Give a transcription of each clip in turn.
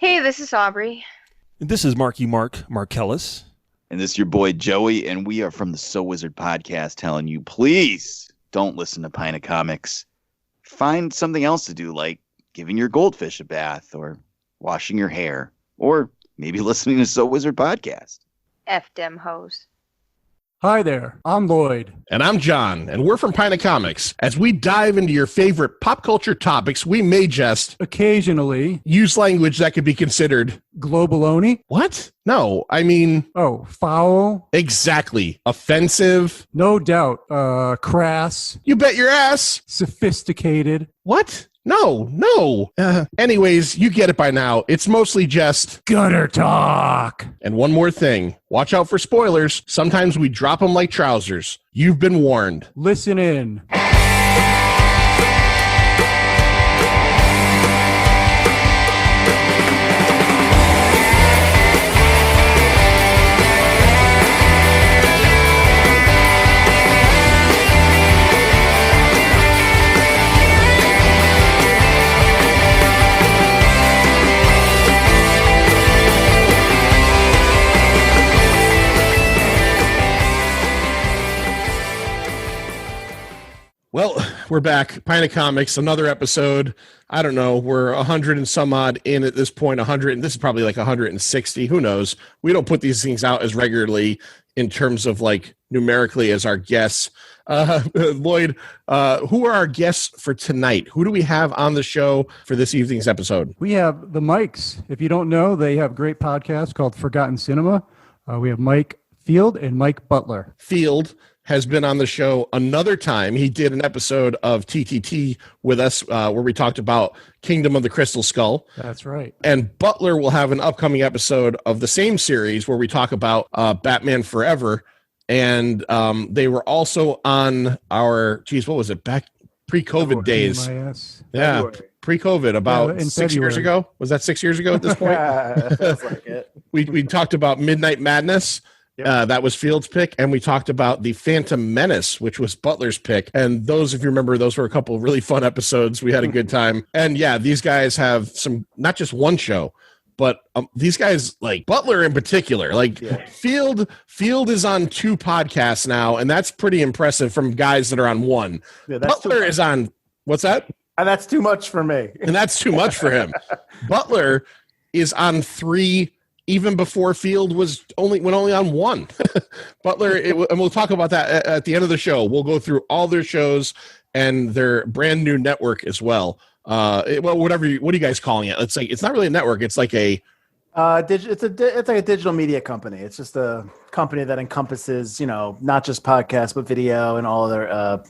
Hey, this is Aubrey. This is Marky Mark Markellis. And this is your boy Joey, and we are from the So Wizard podcast telling you, please don't listen to Pint of Comics. Find something else to do, like giving your goldfish a bath, or washing your hair, or maybe listening to So Wizard podcast. F dem hoes. Hi there, I'm Lloyd. And I'm John, and we're from Pint of Comics. As we dive into your favorite pop culture topics, we may just Occasionally use language that could be considered globaloney. what? No, I mean, Foul. exactly. Offensive. No doubt. Crass. You bet your ass. Sophisticated. What? No. Anyways, you get it by now. It's mostly just Gutter talk. And one more thing. Watch out for spoilers. Sometimes we drop them like trousers. You've been warned. Listen in. Well, we're back. Pint of Comics, another episode. I don't know. We're 100 and some odd in at this point. 100, and this is probably like 160. Who knows? We don't put these things out as regularly in terms of like numerically as our guests. Lloyd, who are our guests for tonight? Who do we have on the show for this evening's episode? We have the Mikes. If you don't know, they have a great podcast called Forgotten Cin. We have Mike Field and Mike Butler. Field has been on the show another time. He did an episode of TTT with us where we talked about Kingdom of the Crystal Skull. That's right. And Butler will have an upcoming episode of the same series where we talk about Batman Forever. And they were also on our, what was it, back pre-COVID days. Yeah, pre-COVID, about 6 years ago. Was that 6 years ago at this point? Feels like it. We talked about Midnight Madness. Yep. That was Field's pick, and we talked about the Phantom Menace, which was Butler's pick. And those, if you remember, those were a couple of really fun episodes. We had a good time. And yeah, these guys have some, not just one show, but these guys, like Butler in particular, like Field is on 2 podcasts now, and that's pretty impressive from guys that are on one. Yeah, Butler is on, what's that? And that's too much for me. And that's too much for him. Butler is on 3 even before Field went only on 1. Butler, and we'll talk about that at the end of the show. We'll go through all their shows and their brand new network as well. What are you guys calling it? It's like, it's not really a network. It's like a it's like a digital media company. It's just a company that encompasses, not just podcasts, but video and all other,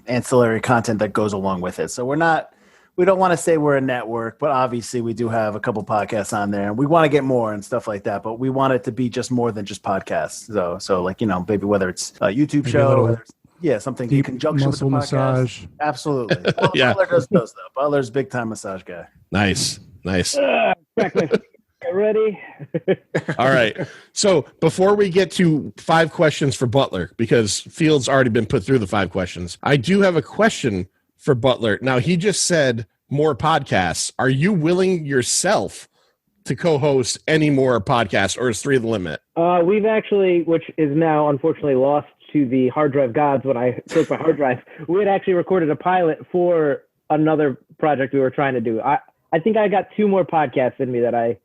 ancillary content that goes along with it. So we don't want to say we're a network, but obviously we do have a couple podcasts on there, and we want to get more and stuff like that. But we want it to be just more than just podcasts. So like, maybe whether it's a YouTube show, something in conjunction with the podcast. Massage. Absolutely. Butler does those though. Butler's a big time massage guy. Nice. Ready? All right. So before we get to 5 questions for Butler, because Field's already been put through the 5 questions, I do have a question for Butler. Now, he just said more podcasts. Are you willing yourself to co-host any more podcasts, or is 3 the limit? We've actually, which is now unfortunately lost to the hard drive gods when I broke my hard drive, we had actually recorded a pilot for another project we were trying to do. I think I got 2 more podcasts in me that I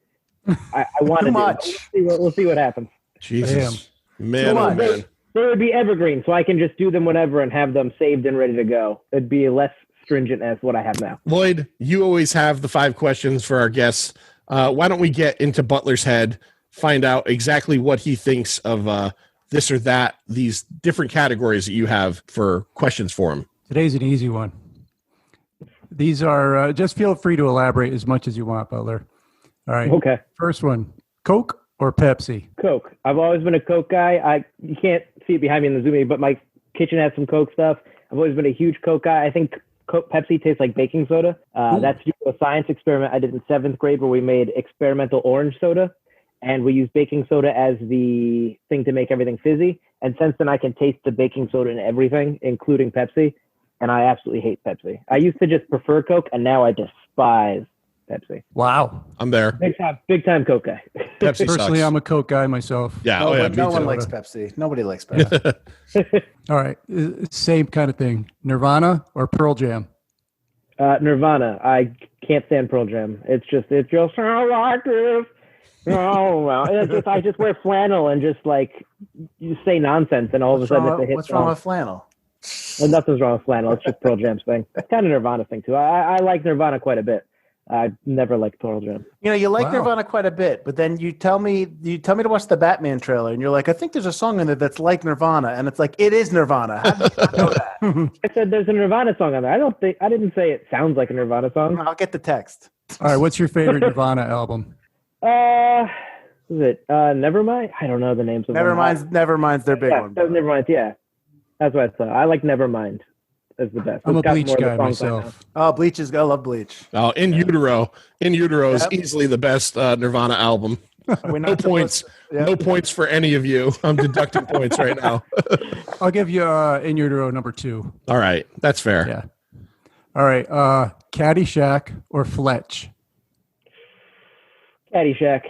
want to do. We'll see what happens. Jesus. Man, oh man. They would be evergreen, so I can just do them whenever and have them saved and ready to go. It'd be less stringent as what I have now. Lloyd, you always have the 5 questions for our guests. Why don't we get into Butler's head, find out exactly what he thinks of this or that, these different categories that you have for questions for him. Today's an easy one. These are, just feel free to elaborate as much as you want, Butler. All right. Okay. First one, Coke or Pepsi? Coke. I've always been a Coke guy. You can't see it behind me in the Zoom, but my kitchen has some Coke stuff. I've always been a huge Coke guy. I think Pepsi tastes like baking soda. That's due to a science experiment I did in 7th grade where we made experimental orange soda, and we used baking soda as the thing to make everything fizzy. And since then, I can taste the baking soda in everything, including Pepsi, and I absolutely hate Pepsi. I used to just prefer Coke, and now I despise Pepsi. Wow. I'm there. Big time Coke guy. Pepsi Personally, sucks. I'm a Coke guy myself. Yeah. No, Oh, yeah. no me one too. likes Pepsi. Nobody likes Pepsi. All right. Same kind of thing. Nirvana or Pearl Jam? Nirvana. I can't stand Pearl Jam. It's just so like this. Oh well, I just wear flannel and just like you say nonsense, and all of a sudden it's a hit. What's wrong with flannel? Well, nothing's wrong with flannel. It's just Pearl Jam's thing. It's kind of Nirvana thing too. I like Nirvana quite a bit. I never liked Pearl Jam. You know, you like Wow. Nirvana quite a bit, but then you tell me to watch the Batman trailer, and you're like, I think there's a song in there that's like Nirvana, and it's like it is Nirvana. How do you not know that? I said there's a Nirvana song on there. I didn't say it sounds like a Nirvana song. I'll get the text. All right. What's your favorite Nirvana album? Is it Nevermind? I don't know the names of them. Nevermind's their big Yeah, one. Nevermind. Yeah, that's what I thought. I like Nevermind as the best. I'm a It's got Bleach more of the guy songs I know. myself. Oh, Bleach is. I love Bleach. Oh, In Utero is Yep. easily the best Nirvana album. We're No points. Yep. No points for any of you. I'm deducting points right now. I'll give you In Utero number 2. All right. That's fair. Yeah. All right. Caddyshack or Fletch? Caddyshack.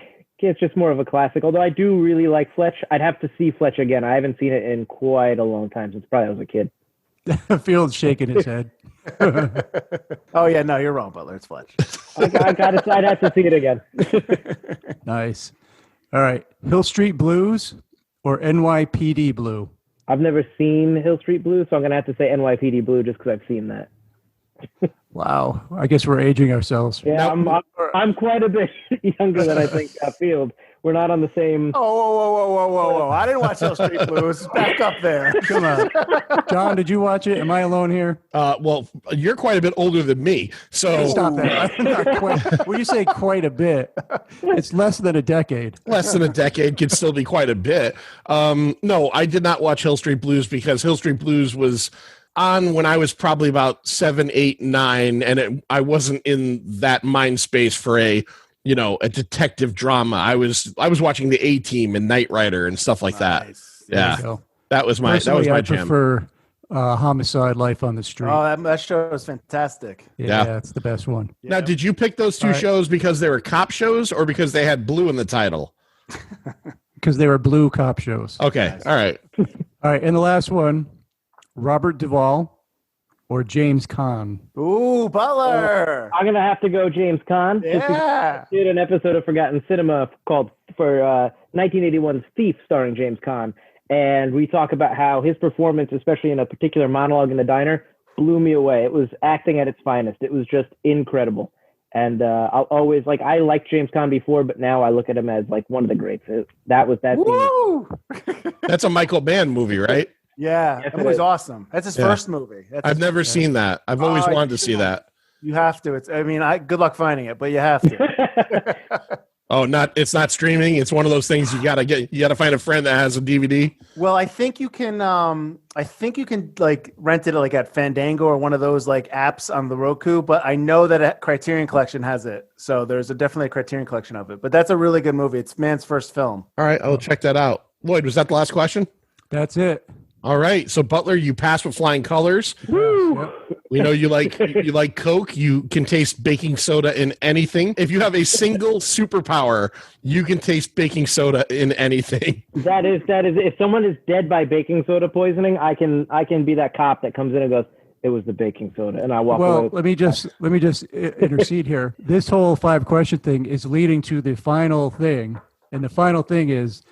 It's just more of a classic. Although I do really like Fletch. I'd have to see Fletch again. I haven't seen it in quite a long time since probably I was a kid. Field's shaking his head. Oh yeah, no, you're wrong, Butler. It's Fletch. I'd have to see it again. Nice. All right. Hill Street Blues or NYPD Blue? I've never seen Hill Street Blue, so I'm gonna have to say NYPD Blue just because I've seen that. Wow. I guess we're aging ourselves. Yeah, I'm quite a bit younger than I think Field. We're not on the same. Whoa! I didn't watch Hill Street Blues. Back up there. Come on. John, did you watch it? Am I alone here? Well, you're quite a bit older than me. So Stop that. I'm not quite, when you say quite a bit, it's less than a decade. less than a decade could still be quite a bit. No, I did not watch Hill Street Blues because Hill Street Blues was on when I was probably about 7, 8, 9, and I wasn't in that mind space for a detective drama. I was watching the A-Team and Knight Rider and stuff like Nice. There that. you go. That was my Personally, I jam. prefer Homicide: Life on the Street. Oh, that show is fantastic. yeah. It's the best one. Now, did you pick those two All right. shows because they were cop shows or because they had blue in the title? Because they were blue cop shows. Okay, Nice. all right. All right. And the last one, Robert Duvall or James Caan? Ooh, Butler. I'm gonna have to go James Caan. just because Yeah. I did an episode of Forgotten Cinema called for 1981's Thief, starring James Caan, and we talk about how his performance, especially in a particular monologue in the diner, blew me away. It was acting at its finest. It was just incredible. And I'll always I liked James Caan before, but now I look at him as like one of the greats. That scene. Woo! That's a Michael Mann movie, right? Yeah, Yes, that it was is. awesome. That's his Yeah. first movie. I've never seen that. I've always Oh, wanted to see that. You have to. Good luck finding it, but you have to. Oh, it's not streaming. It's one of those things you gotta find a friend that has a DVD. Well, I think you can. Like rent it like at Fandango or one of those like apps on the Roku. But I know that Criterion Collection has it, so there's definitely a Criterion Collection of it. But that's a really good movie. It's Man's first film. All right, I'll check that out. Lloyd, was that the last question? That's it. All right, so Butler, you passed with flying colors. Yep. We know you like Coke. You can taste baking soda in anything. If you have a single superpower, you can taste baking soda in anything. That is. If someone is dead by baking soda poisoning, I can be that cop that comes in and goes, "It was the baking soda," and I walk Well, away. let me just intercede here. This whole 5-question thing is leading to the final thing, and the final thing is,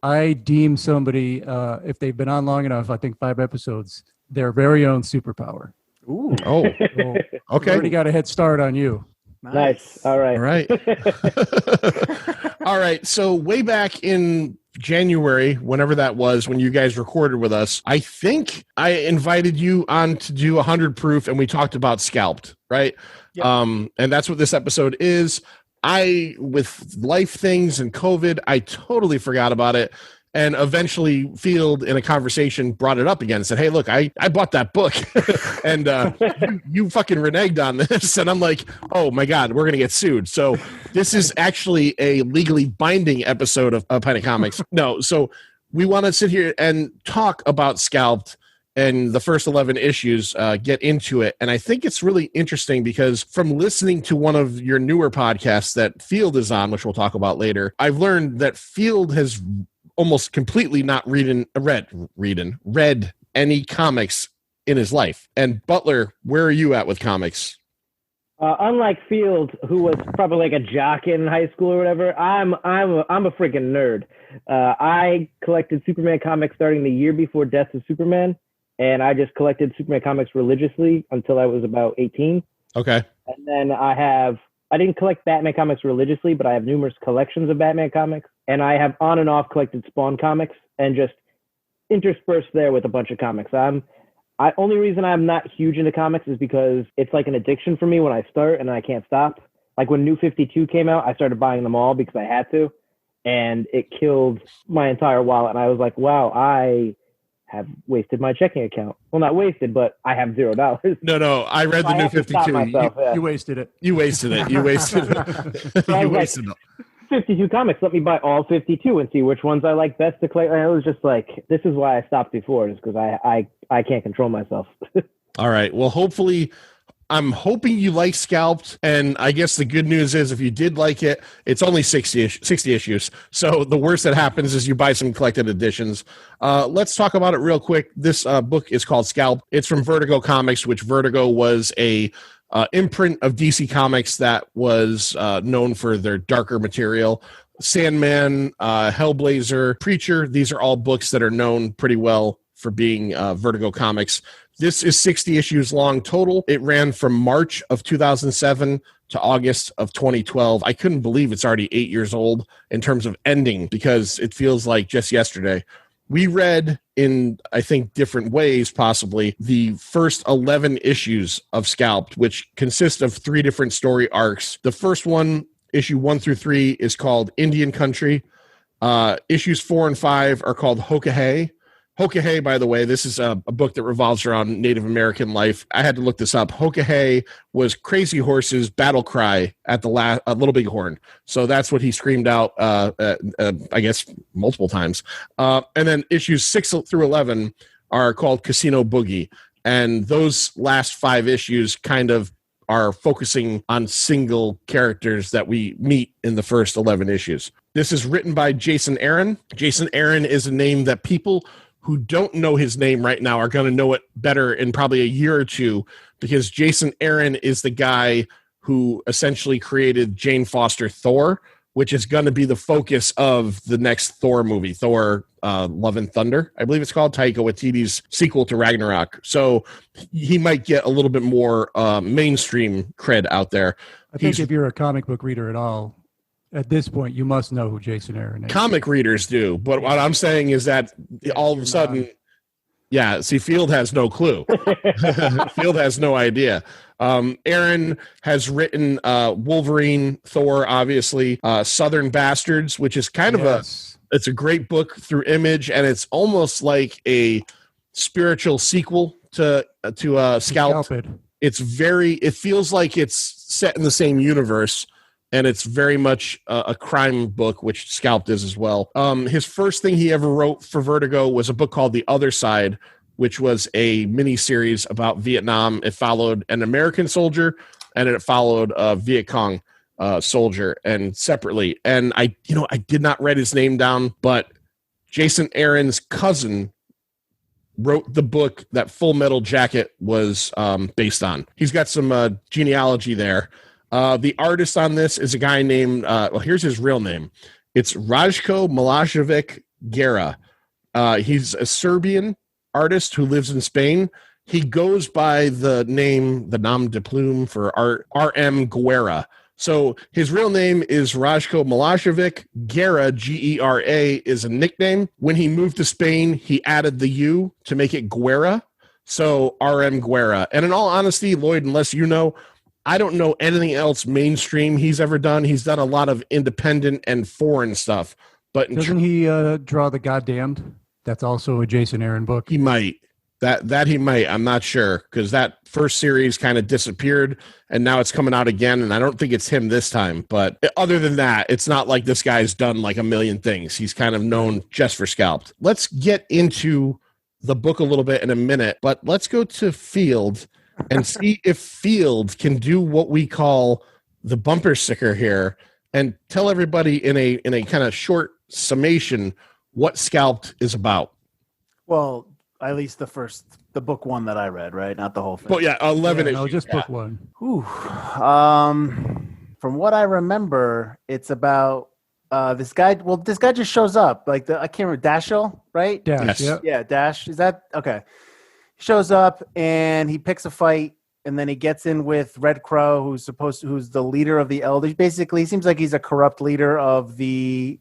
I deem somebody, if they've been on long enough, I think 5 episodes, their very own superpower. Ooh, Oh, So okay. already got a head start on you. Nice. All right. All right. All right. So way back in January, whenever that was, when you guys recorded with us, I think I invited you on to do 100 proof, and we talked about Scalped, right? Yep. And that's what this episode is. With life things and COVID, I totally forgot about it. And eventually Field in a conversation brought it up again and said, "Hey, look, I bought that book." And you fucking reneged on this. And I'm like, oh my God, we're going to get sued. So this is actually a legally binding episode of Pint of Comics. No, so we want to sit here and talk about Scalped and the first 11 issues get into it. And I think it's really interesting because from listening to one of your newer podcasts that Field is on, which we'll talk about later, I've learned that Field has almost completely not read any comics in his life. And Butler, where are you at with comics? Unlike Field, who was probably like a jock in high school or whatever, I'm a freaking nerd. I collected Superman comics starting the year before Death of Superman, and I just collected Superman comics religiously until I was about 18. Okay. And then I didn't collect Batman comics religiously, but I have numerous collections of Batman comics, and I have on and off collected Spawn comics and just interspersed there with a bunch of comics. Only reason I'm not huge into comics is because it's like an addiction for me when I start and I can't stop. Like when New 52 came out, I started buying them all because I had to, and it killed my entire wallet. And I was like, wow, I have wasted my checking account. Well, not wasted, but I have $0. No, I read the New 52. You wasted it. You wasted it. You wasted it. You wasted it. 52 comics. Let me buy all 52 and see which ones I like best to collect. And I was just like, this is why I stopped before, is because I can't control myself. All right. Well, hopefully, I'm hoping you like Scalped. And I guess the good news is if you did like it, it's only 60 issues. So the worst that happens is you buy some collected editions. Let's talk about it real quick. This book is called Scalped. It's from Vertigo Comics, which Vertigo was a imprint of DC Comics that was known for their darker material. Sandman, Hellblazer, Preacher, these are all books that are known pretty well for being Vertigo Comics. This is 60 issues long total. It ran from March of 2007 to August of 2012. I couldn't believe it's already 8 years old in terms of ending because it feels like just yesterday. We read in, I think, different ways, possibly, the first 11 issues of Scalped, which consist of 3 different story arcs. The first one, issue 1 through 3, is called Indian Country. Issues 4 and 5 are called Hokahay. Hokahay, by the way, this is a book that revolves around Native American life. I had to look this up. Hokahay was Crazy Horse's battle cry at the Little Bighorn. So that's what he screamed out, I guess, multiple times. And then issues 6 through 11 are called Casino Boogie. And those last 5 issues kind of are focusing on single characters that we meet in the first 11 issues. This is written by Jason Aaron. Jason Aaron is a name that people who don't know his name right now are going to know it better in probably a year or two, because Jason Aaron is the guy who essentially created Jane Foster Thor, which is going to be the focus of the next Thor movie, Thor Love and Thunder, I believe it's called, Taika Waititi's sequel to Ragnarok. So he might get a little bit more mainstream cred out there. I think if you're a comic book reader at all, at this point, you must know who Jason Aaron is. Comic readers do, but what I'm saying is that all of a sudden, Field has no clue. Field has no idea. Aaron has written Wolverine, Thor, obviously, Southern Bastards, which is kind of it's a great book through Image, and it's almost like a spiritual sequel to Scalped. It feels like it's set in the same universe. And it's very much a crime book, which Scalped is as well. His first thing he ever wrote for Vertigo was a book called The Other Side, which was a mini-series about Vietnam. It followed an American soldier, and it followed a Viet Cong soldier, and separately. And I did not write his name down, but Jason Aaron's cousin wrote the book that Full Metal Jacket was based on. He's got some genealogy there. The artist on this is a guy named, here's his real name. It's Rajko Milošević Guerra. He's a Serbian artist who lives in Spain. He goes by the nom de plume for R.M. Guerra. So his real name is Rajko Milošević. Guerra, G-E-R-A, is a nickname. When he moved to Spain, he added the U to make it Guerra. So R.M. Guerra. And in all honesty, Lloyd, unless you know, I don't know anything else mainstream he's ever done. He's done a lot of independent and foreign stuff. But doesn't he draw The Goddamned? That's also a Jason Aaron book. He might. That he might. I'm not sure, because that first series kind of disappeared, and now it's coming out again, and I don't think it's him this time. But other than that, it's not like this guy's done like a million things. He's kind of known just for Scalped. Let's get into the book a little bit in a minute, but let's go to Field and see if Field can do what we call the bumper sticker here and tell everybody in a kind of short summation what Scalped is about. Well, at least the book one that I read, right? Not the whole thing. Well, yeah, 11 issues. No, just yeah. book one. Whew. From what I remember, it's about this guy. Well, this guy just shows up. Like I can't remember, Dashel, right? Dash, Yes. yeah. Yeah, Dash. Is that okay? He shows up and he picks a fight, and then he gets in with Red Crow, who's the leader of the elders. Basically, he seems like he's a corrupt leader of the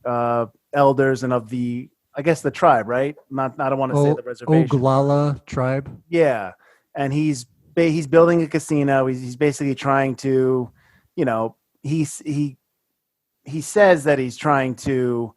elders and of the, I guess, the tribe, right? I don't want to say the reservation. Oglala tribe. Yeah, and he's building a casino. He's basically trying to, he says that he's trying to,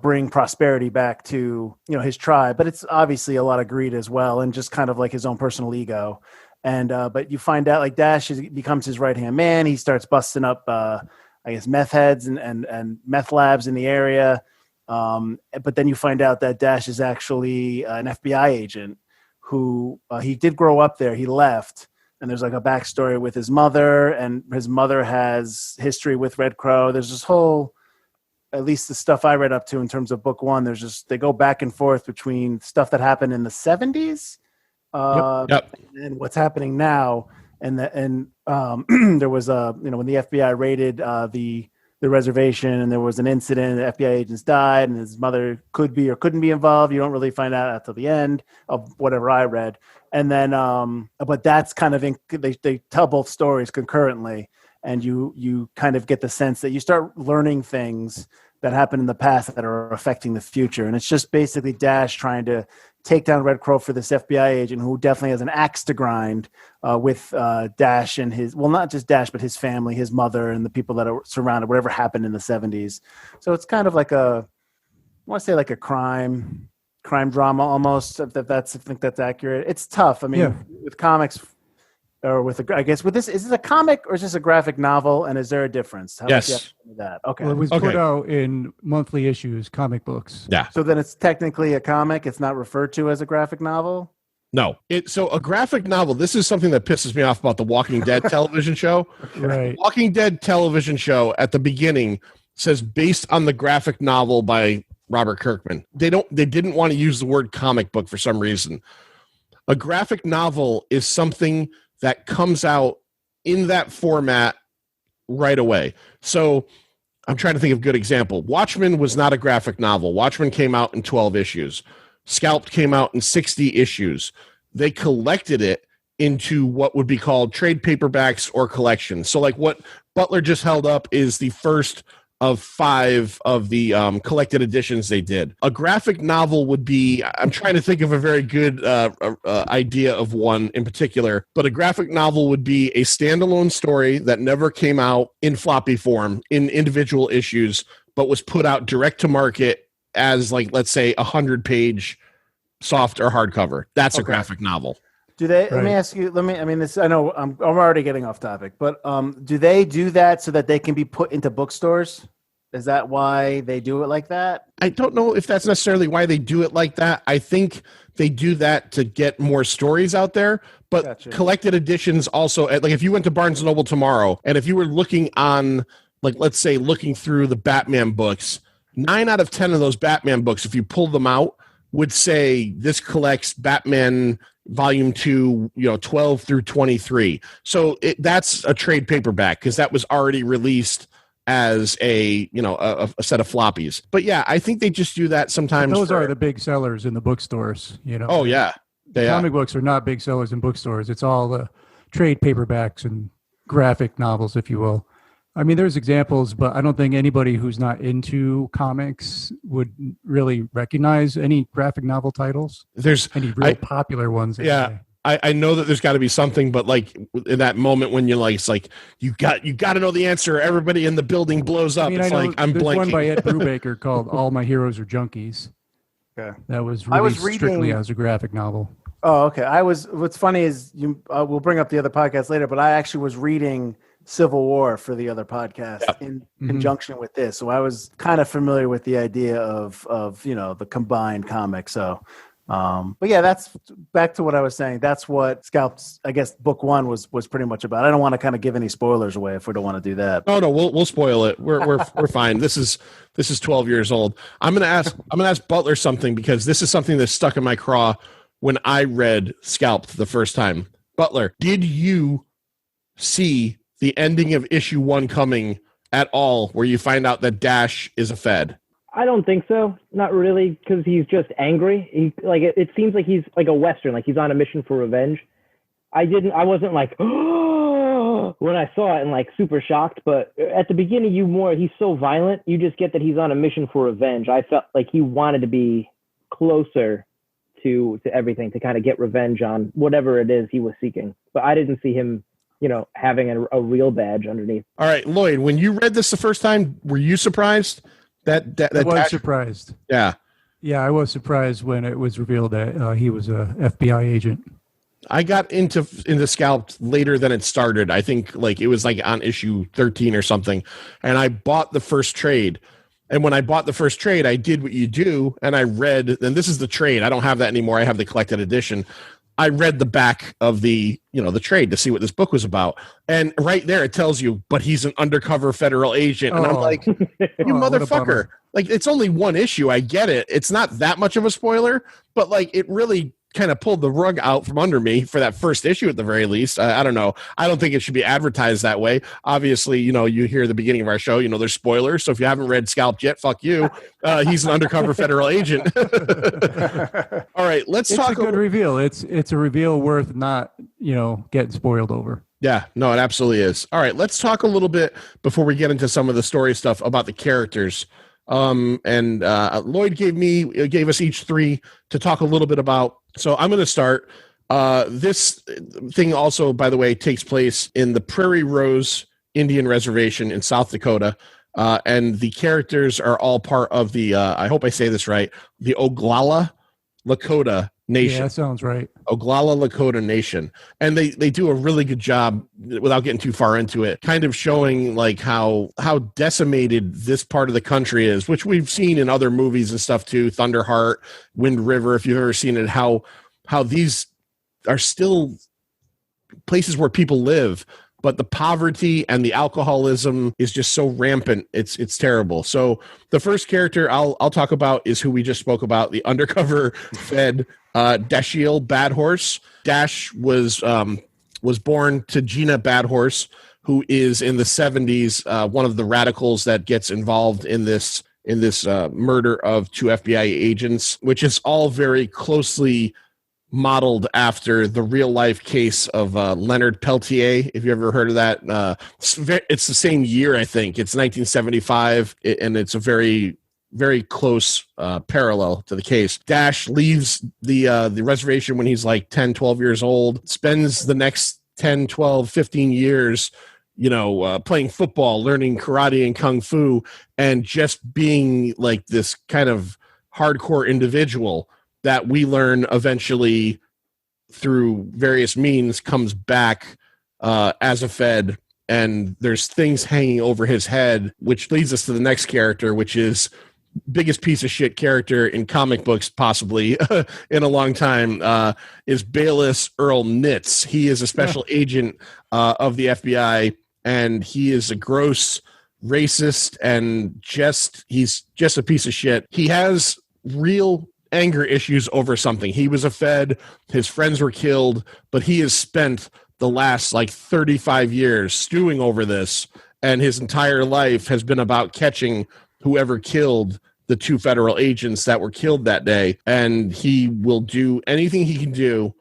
bring prosperity back to, his tribe, but it's obviously a lot of greed as well, and just kind of like his own personal ego. And but you find out like Dash becomes his right hand man. He starts busting up, I guess, meth heads and meth labs in the area. But then you find out that Dash is actually an FBI agent who he did grow up there. He left, and there's like a backstory with his mother, and his mother has history with Red Crow. There's this whole, at least the stuff I read up to in terms of book one, they go back and forth between stuff that happened in the 70s and what's happening now. And there was when the FBI raided the reservation, and there was an incident, the FBI agents died, and his mother could be or couldn't be involved. You don't really find out until the end of whatever I read. And then, but that's kind of, they tell both stories concurrently, and you kind of get the sense that you start learning things that happened in the past that are affecting the future. And it's just basically Dash trying to take down Red Crow for this FBI agent who definitely has an axe to grind with Dash and not just Dash, but his family, his mother, and the people that are surrounded, whatever happened in the 70s. So it's kind of like I want to say like a crime drama almost, if I think that's accurate. It's tough. I mean, with comics, or I guess with this, is this a comic or is this a graphic novel? And is there a difference? Yes. That? Okay. Well, it was put out in monthly issues, comic books. Yeah. So then it's technically a comic. It's not referred to as a graphic novel. No. So a graphic novel, this is something that pisses me off about the Walking Dead television show. Right. Walking Dead television show at the beginning says based on the graphic novel by Robert Kirkman. They didn't want to use the word comic book for some reason. A graphic novel is something that comes out in that format right away. So I'm trying to think of a good example. Watchmen was not a graphic novel. Watchmen came out in 12 issues. Scalped came out in 60 issues. They collected it into what would be called trade paperbacks or collections. So like what Butler just held up is the first of 5 of the collected editions they did. A graphic novel would be, I'm trying to think of a very good idea of one in particular, but a graphic novel would be a standalone story that never came out in floppy form in individual issues, but was put out direct to market as like, let's say 100-page soft or hardcover. That's a graphic novel. Do they? Right. Let me ask you. This. I know I'm already getting off topic, but do they do that so that they can be put into bookstores? Is that why they do it like that? I don't know if that's necessarily why they do it like that. I think they do that to get more stories out there. But Gotcha. Collected editions also, like if you went to Barnes & Noble tomorrow, and if you were looking on, like let's say looking through the Batman books, 9 out of 10 of those Batman books, if you pull them out, would say this collects Batman Volume 2, 12 through 23. So that's a trade paperback because that was already released as a set of floppies. But yeah, I think they just do that sometimes. Those are the big sellers in the bookstores. Oh yeah, comic books are not big sellers in bookstores. It's all the trade paperbacks and graphic novels, if you will. I mean, there's examples, but I don't think anybody who's not into comics would really recognize any graphic novel titles. There's any real popular ones. Yeah, I know that there's got to be something, but like in that moment when you're like, it's like you got to know the answer. Everybody in the building blows up. It's like I'm blanking. There's one by Ed Brubaker called "All My Heroes Are Junkies." Okay, that was released strictly as a graphic novel. Oh, okay. What's funny is we'll bring up the other podcast later, but I actually was reading Civil War for the other podcast in conjunction with this. So I was kind of familiar with the idea of the combined comic. So But yeah, that's back to what I was saying. That's what Scalped, I guess, book one was pretty much about. I don't want to kind of give any spoilers away if we don't want to do that. Oh no, we'll spoil it. We're fine. This is 12 years old. I'm gonna ask Butler something because this is something that stuck in my craw when I read Scalped the first time. Butler, did you see the ending of issue 1 coming at all, where you find out that Dash is a Fed? I don't think so. Not really, because he's just angry. It seems like he's like a Western, like he's on a mission for revenge. I wasn't like, oh, when I saw it and like super shocked, but at the beginning he's so violent, you just get that he's on a mission for revenge. I felt like he wanted to be closer to everything, to kind of get revenge on whatever it is he was seeking. But I didn't see him, having a real badge underneath. All right, Lloyd, when you read this the first time, were you surprised? I was surprised. Yeah. Yeah, I was surprised when it was revealed that he was a FBI agent. I got into Scalped later than it started. I think it was on issue 13 or something. And I bought the first trade. And when I bought the first trade, I did what you do. And I read, and this is the trade. I don't have that anymore. I have the collected edition. I read the back of the trade to see what this book was about. And right there, it tells you, but he's an undercover federal agent. And I'm like, you motherfucker. It's only one issue. I get it. It's not that much of a spoiler, but it really kind of pulled the rug out from under me for that first issue at the very least. I don't know. I don't think it should be advertised that way. Obviously, you hear the beginning of our show, there's spoilers. So if you haven't read Scalped yet, fuck you. He's an undercover federal agent. All right, let's talk. It's a good reveal. It's a reveal worth not, getting spoiled over. Yeah, no, it absolutely is. All right, let's talk a little bit before we get into some of the story stuff about the characters. Lloyd gave us each 3 to talk a little bit about. So I'm going to start. This thing also, by the way, takes place in the Prairie Rose Indian Reservation in South Dakota. And the characters are all part of the, I hope I say this right, the Oglala Lakota Nation. Yeah, that sounds right. Oglala Lakota Nation. And they do a really good job, without getting too far into it, kind of showing how decimated this part of the country is, which we've seen in other movies and stuff too. Thunderheart, Wind River, if you've ever seen it, how these are still places where people live, but the poverty and the alcoholism is just so rampant. It's terrible. So the first character I'll talk about is who we just spoke about, the undercover Fed, Dashiell Badhorse. Dash was born to Gina Badhorse, who is in the 70s one of the radicals that gets involved in this murder of 2 FBI agents, which is all very closely modeled after the real life case of Leonard Peltier. If you ever heard of that, it's the same year, I think. It's 1975, and it's a very, very close parallel to the case. Dash leaves the reservation when he's 10, 12 years old, spends the next 10, 12, 15 years playing football, learning karate and kung fu, and just being this kind of hardcore individual that we learn eventually through various means comes back as a Fed, and there's things hanging over his head, which leads us to the next character, which is biggest piece of shit character in comic books possibly in a long time, is Bayless Earl Nitz. He is a special agent of the FBI, and he is a gross racist and he's just a piece of shit. He has real anger issues over something. He was a Fed, his friends were killed, but he has spent the last 35 years stewing over this, and his entire life has been about catching whoever killed the 2 federal agents that were killed that day, and he will do anything he can do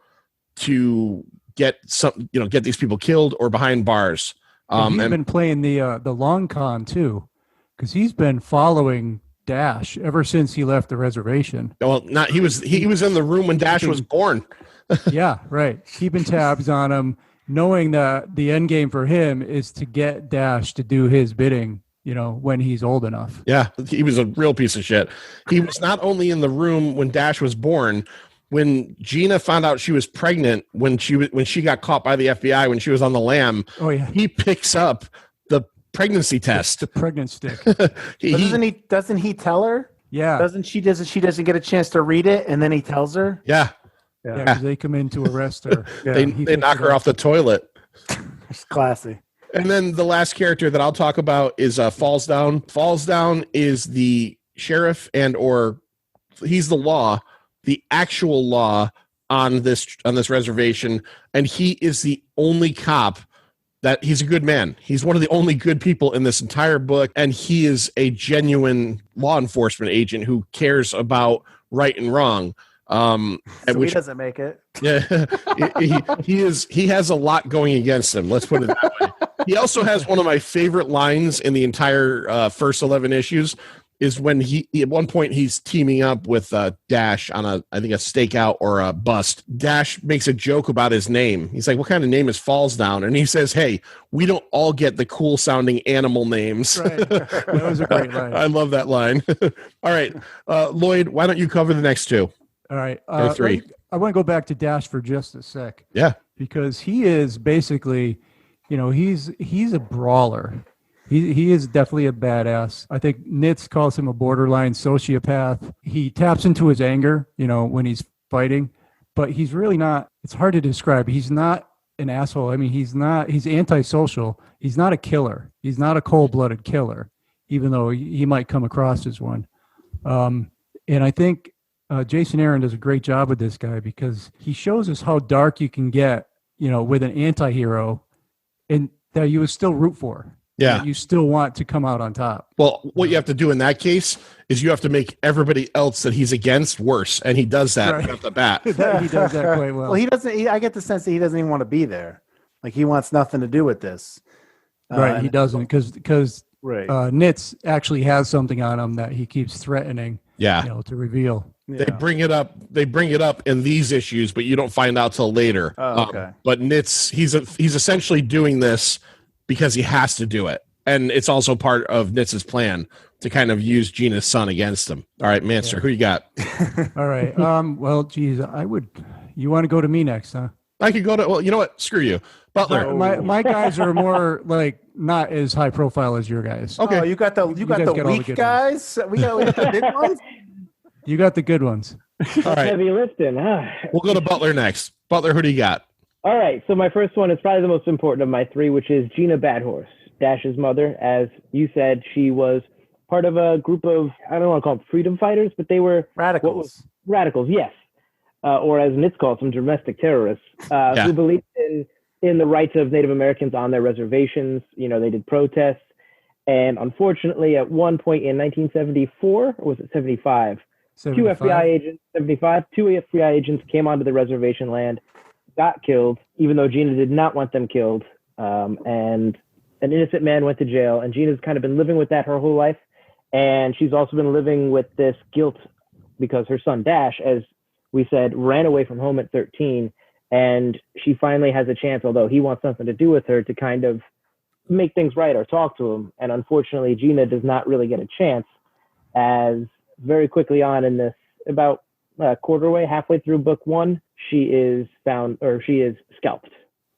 to get these people killed or behind bars. He's been playing the long con too, because he's been following Dash ever since he left the reservation. Well, he was in the room when Dash was born. Yeah, right. Keeping tabs on him, knowing that the end game for him is to get Dash to do his bidding, when he's old enough. Yeah, he was a real piece of shit. He was not only in the room when Dash was born, when Gina found out she was pregnant, when she got caught by the FBI when she was on the lam. Oh yeah, he picks up the pregnancy test, the pregnant stick. Doesn't he tell her? Yeah. Doesn't she doesn't get a chance to read it, and then he tells her. Yeah. Yeah, 'cause they come in to arrest her. They knock her off the toilet. It's classy. And then the last character that I'll talk about is Falls Down. Falls Down is the sheriff or he's the law, the actual law on this reservation, and he is the only cop that he's a good man. He's one of the only good people in this entire book, and he is a genuine law enforcement agent who cares about right and wrong. So he doesn't make it. Yeah, he has a lot going against him. Let's put it that way. He also has one of my favorite lines in the entire first 11 issues. Is when he at one point he's teaming up with Dash on a stakeout or a bust. Dash makes a joke about his name. He's like, "What kind of name is Falls Down?" And he says, "Hey, we don't all get the cool sounding animal names." Right. That was a great line. I love that line. All right, Lloyd, why don't you cover the next two? All right. Or three. I want to go back to Dash for just a sec. Yeah, because he is basically, he's a brawler. He is definitely a badass. I think Nitz calls him a borderline sociopath. He taps into his anger, when he's fighting, but he's really not. It's hard to describe. He's not an asshole. I mean, he's antisocial. He's not a killer. He's not a cold-blooded killer, even though he might come across as one. And I think Jason Aaron does a great job with this guy because he shows us how dark you can get, with an anti-hero and that you would still root for. yeah. You still want to come out on top. Well, what you have to do in that case is you have to make everybody else that he's against worse, and he does that right off the bat. He does that quite well. Well, he doesn't. I get the sense that he doesn't even want to be there. Like he wants nothing to do with this. Right, he doesn't because right. Nitz actually has something on him that he keeps threatening. Yeah, to reveal. They bring it up. They bring it up in these issues, but you don't find out till later. Oh, okay. But Nitz, he's essentially doing this because he has to do it, and it's also part of Nitz's plan to kind of use Gina's son against him. All right, Manster, who you got? All right. Well, geez, you want to go to me next, huh? I could go to. Well, you know what? Screw you, Butler. My guys are more like not as high profile as your guys. Okay. Oh, you got the weak guys. We got the big ones. You got the good ones. All right. Heavy lifting, huh? We'll go to Butler next. Butler, who do you got? All right, so my first one is probably the most important of my three, which is Gina Badhorse, Dash's mother. As you said, she was part of a group of, I don't want to call them freedom fighters, but they were radicals. Radicals, yes. Or as Nitz calls them, domestic terrorists, who believed in the rights of Native Americans on their reservations. They did protests. And unfortunately, at one point in 1974, or was it 75? 75? Two FBI agents came onto the reservation land, got killed, even though Gina did not want them killed. And an innocent man went to jail, and Gina's kind of been living with that her whole life. And she's also been living with this guilt because her son Dash, as we said, ran away from home at 13. And she finally has a chance, although he wants nothing to do with her, to kind of make things right or talk to him. And unfortunately, Gina does not really get a chance, as very quickly on in this, about halfway through book one, she is scalped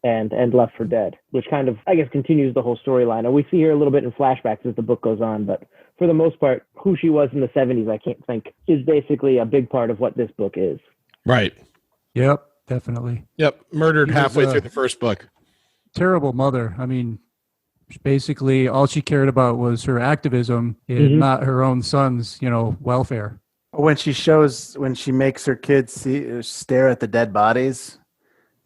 and left for dead, which kind of, I guess, continues the whole storyline. And we see her a little bit in flashbacks as the book goes on, but for the most part, who she was in the 70s, I can't think, is basically a big part of what this book is. Right. Yep, definitely. Yep. Murdered halfway through the first book. Terrible mother. I mean, basically all she cared about was her activism and not her own son's, welfare. When she makes her kids stare at the dead bodies.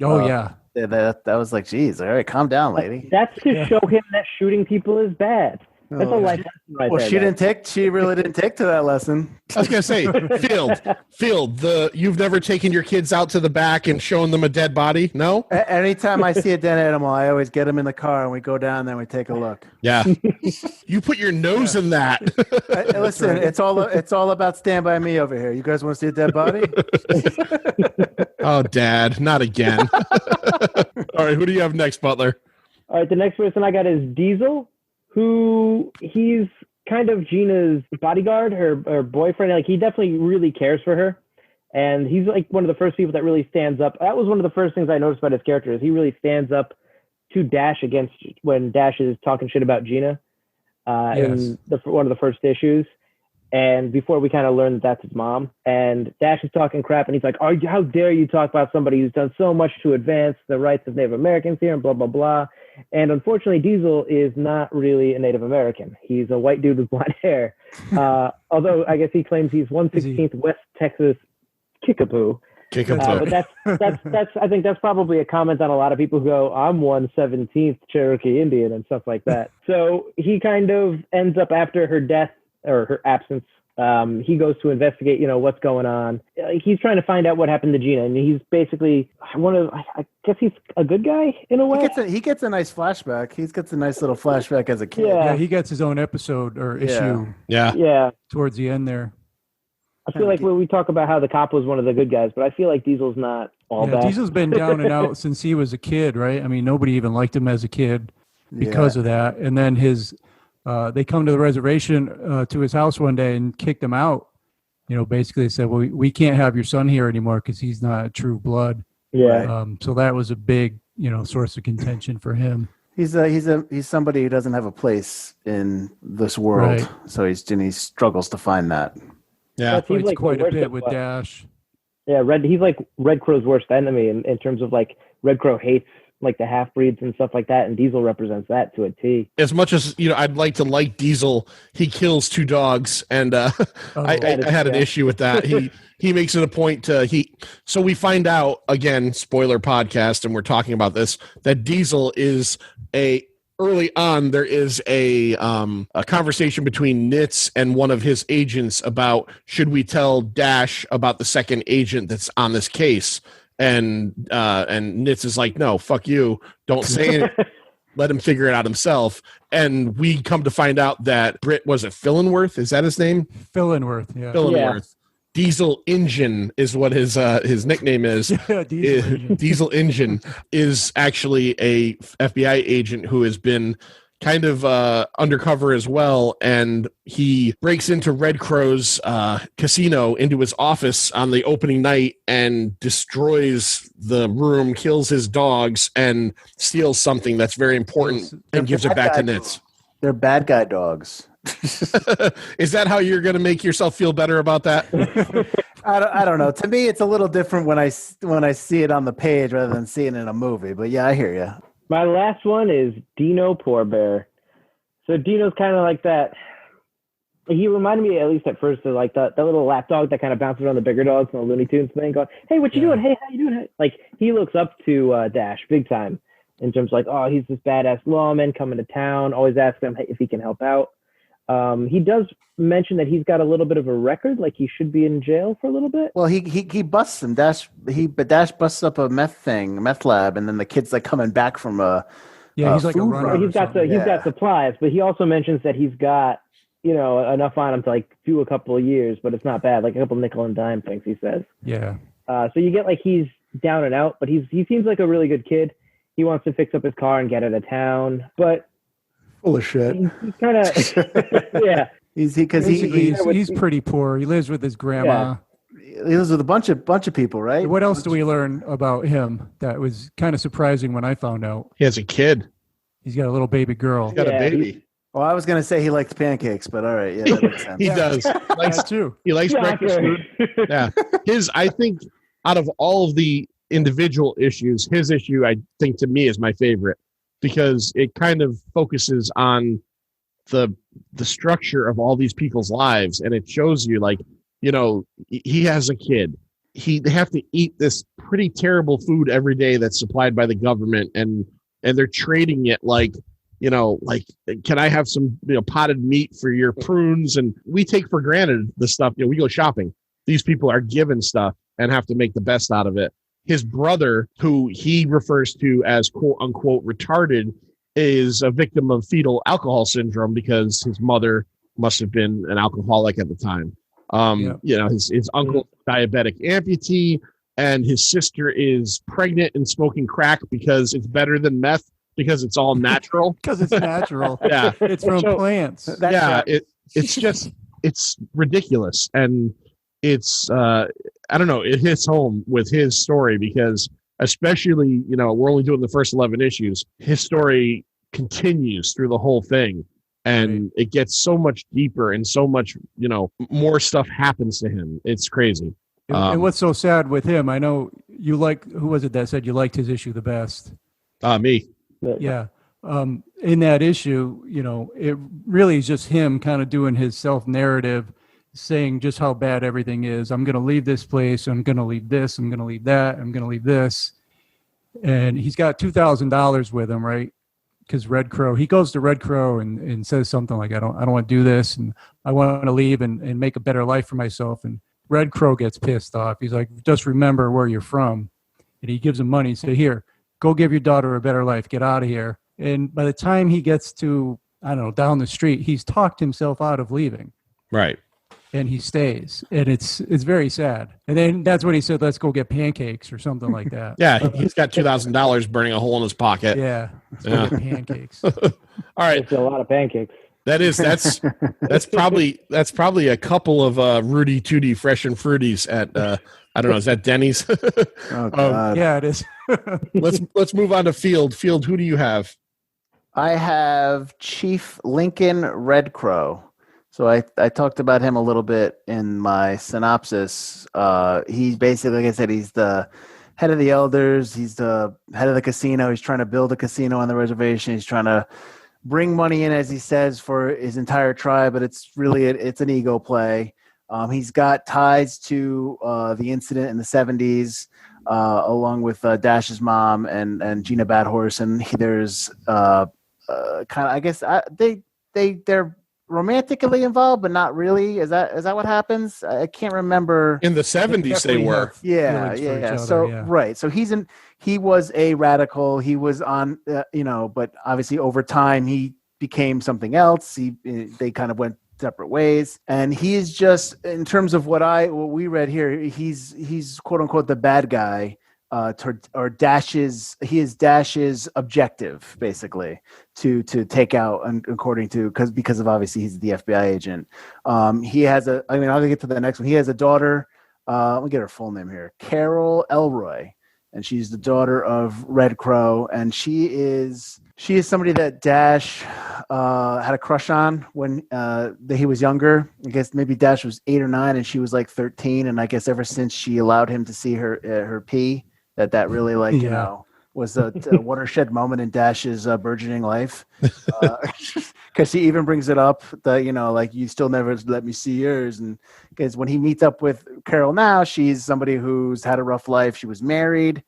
Oh, yeah. That was like, geez, all right, calm down, lady. That's to show him that shooting people is bad. That's a life lesson right well, there. she really didn't take to that lesson. I was gonna say, Field, you've never taken your kids out to the back and shown them a dead body? No? Anytime I see a dead animal, I always get them in the car and we go down there and we take a look. Yeah. You put your nose in that. Listen, it's all about Stand By Me over here. You guys want to see a dead body? Oh, Dad, not again. All right, who do you have next, Butler? All right, the next person I got is Diesel, who he's kind of Gina's bodyguard, her boyfriend. Like, he definitely really cares for her. And he's like one of the first people that really stands up. That was one of the first things I noticed about his character, is he really stands up to Dash when Dash is talking shit about Gina in one of the first issues. And before we kind of learn that that's his mom, and Dash is talking crap, and he's like, how dare you talk about somebody who's done so much to advance the rights of Native Americans here, and blah, blah, blah. And unfortunately, Diesel is not really a Native American. He's a white dude with blonde hair. Although I guess he claims he's 1/16th West Texas Kickapoo. But that's I think that's probably a comment on a lot of people who go, I'm 1/17th Cherokee Indian and stuff like that. So he kind of ends up, after her death or her absence, he goes to investigate, what's going on. He's trying to find out what happened to Gina, and he's basically I guess he's a good guy in a way. He gets a nice flashback. He gets a nice little flashback as a kid. Yeah, he gets his own episode or issue. Yeah. Towards the end there. I feel like when we talk about how the cop was one of the good guys, but I feel like Diesel's not all bad. Diesel's been down and out since he was a kid, right? I mean, nobody even liked him as a kid because of that. And then they come to the reservation to his house one day and kicked him out. Basically they said, well, we can't have your son here anymore because he's not a true blood. Yeah. So that was a big, source of contention for him. He's somebody who doesn't have a place in this world. Right. So he struggles to find that. Yeah. He's Fights quite a worst bit of with what? Dash. Yeah, he's like Red Crow's worst enemy in terms of like Red Crow hates like the half-breeds and stuff like that, and Diesel represents that to a T. As much as I'd like to like Diesel, he kills 2 dogs, and I had an issue with that. He makes it a point so we find out, again, spoiler podcast, and we're talking about this, that Diesel is early on, there is a conversation between Nitz and one of his agents about, should we tell Dash about the second agent that's on this case? And Nitz is like, no, fuck you. Don't say it. Let him figure it out himself. And we come to find out that was it Fillenworth? Is that his name? Fillenworth, yeah. Fillenworth. Diesel Engine is what his nickname is. Yeah, Diesel Engine is actually a FBI agent who has been kind of undercover as well, and he breaks into Red Crow's casino, into his office on the opening night, and destroys the room, kills his dogs, and steals something that's very important and gives it back to Nitz. They're bad guy dogs. Is that how you're going to make yourself feel better about that? I don't know. To me, it's a little different when I see it on the page rather than seeing it in a movie. But yeah, I hear you. My last one is Dino Poor Bear. So Dino's kind of like that. He reminded me, at least at first, of like that little lap dog that kind of bounces around the bigger dogs in the Looney Tunes thing, going, "Hey, what you doing? Hey, how you doing?" Like, he looks up to Dash big time in terms of like, oh, he's this badass lawman coming to town, always asking him if he can help out. He does mention that he's got a little bit of a record, like he should be in jail for a little bit. Well, he busts him. Dash busts up a meth lab, and then the kid's like coming back from he's like a runner. He's got supplies, but he also mentions that he's got enough on him to like do a couple of years, but it's not bad, like a couple nickel and dime things, he says. Yeah. So you get like he's down and out, but he seems like a really good kid. He wants to fix up his car and get out of town, but full of shit. He's kind of yeah. He's pretty poor. He lives with his grandma. Yeah. He lives with a bunch of people, right? What else do we learn about him that was kind of surprising when I found out? He has a kid. He's got a little baby girl. He's got a baby. Well, I was going to say he likes pancakes, but all right, yeah, that makes sense. He does. He likes breakfast food. Yeah, I think out of all of the individual issues, his issue, I think, to me, is my favorite, because it kind of focuses on the structure of all these people's lives, and it shows you, like, he has a kid. They have to eat this pretty terrible food every day that's supplied by the government, and they're trading it like, can I have some potted meat for your prunes? And we take for granted the stuff. We go shopping. These people are given stuff and have to make the best out of it. His brother, who he refers to as quote unquote retarded, is a victim of fetal alcohol syndrome because his mother must have been an alcoholic at the time. His uncle diabetic amputee, and his sister is pregnant and smoking crack because it's better than meth because it's all natural. Because it's natural. Yeah, it's from plants. It's ridiculous, and it's I don't know. It hits home with his story because, especially, we're only doing the first 11 issues. His story continues through the whole thing, and it gets so much deeper and so much, more stuff happens to him. It's crazy. And what's so sad with him, I know you who was it that said you liked his issue the best? Me. Yeah. In that issue, it really is just him kind of doing his self-narrative, saying just how bad everything is. I'm going to leave this place. I'm going to leave this. I'm going to leave that. I'm going to leave this. And he's got $2,000 with him, right? Because Red Crow, he goes to Red Crow and says something like, I don't want to do this, and I want to leave and make a better life for myself. And Red Crow gets pissed off. He's like, just remember where you're from. And he gives him money and say, here, go give your daughter a better life. Get out of here. And by the time he gets to, I don't know, down the street, he's talked himself out of leaving. Right. And he stays. And it's very sad. And then that's when he said, let's go get pancakes or something like that. Yeah, he's got $2,000 burning a hole in his pocket. Yeah. Let's go get pancakes. All right. It's a lot of pancakes. That's probably a couple of Rudy Tooty Fresh and Fruities at I don't know, is that Denny's? Oh, God. Yeah, it is. let's move on to Field. Field, who do you have? I have Chief Lincoln Red Crow. So I talked about him a little bit in my synopsis. He's basically, like I said, he's the head of the elders. He's the head of the casino. He's trying to build a casino on the reservation. He's trying to bring money in, as he says, for his entire tribe, but it's really it's an ego play. He's got ties to the incident in the 70s, along with Dash's mom and Gina Badhorse, and there's kind of, I guess, they're romantically involved, but not really. Is that what happens? I can't remember. In the 70s, they were. Yeah. So right. So he was a radical. He was on, but obviously over time he became something else. They kind of went separate ways, and he is just, in terms of what we read here, he's quote unquote the bad guy. Or Dash's objective, basically, to take out, and according to, because of obviously he's the FBI agent. He has I'll get to the next one. He has a daughter. Let me get her full name here, Carol Elroy, and she's the daughter of Red Crow, and she is somebody that Dash had a crush on when he was younger. I guess maybe Dash was 8 or 9 and she was like 13, and I guess ever since she allowed him to see her pee, that really was a watershed moment in Dash's burgeoning life, because he even brings it up that like, you still never let me see yours. And because when he meets up with Carol now, she's somebody who's had a rough life. She was married,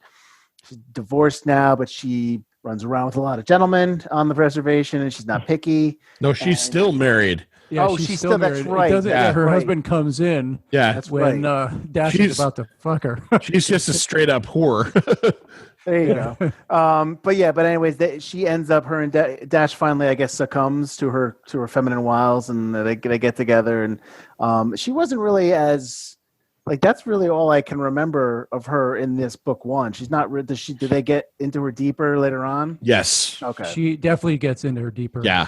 she's divorced now, but she runs around with a lot of gentlemen on the reservation, and she's not picky. No, she's still married. Yeah, she's still married. That's right. Her husband comes in. Yeah, that's when Dash is about to fuck her. She's just a straight up whore. There you go. But anyways, she ends up, her and Dash finally, I guess, succumbs to her feminine wiles, and they get together. And she wasn't really as, like, that's really all I can remember of her in this book one. She's not. Did they get into her deeper later on? Yes. Okay. She definitely gets into her deeper. Yeah.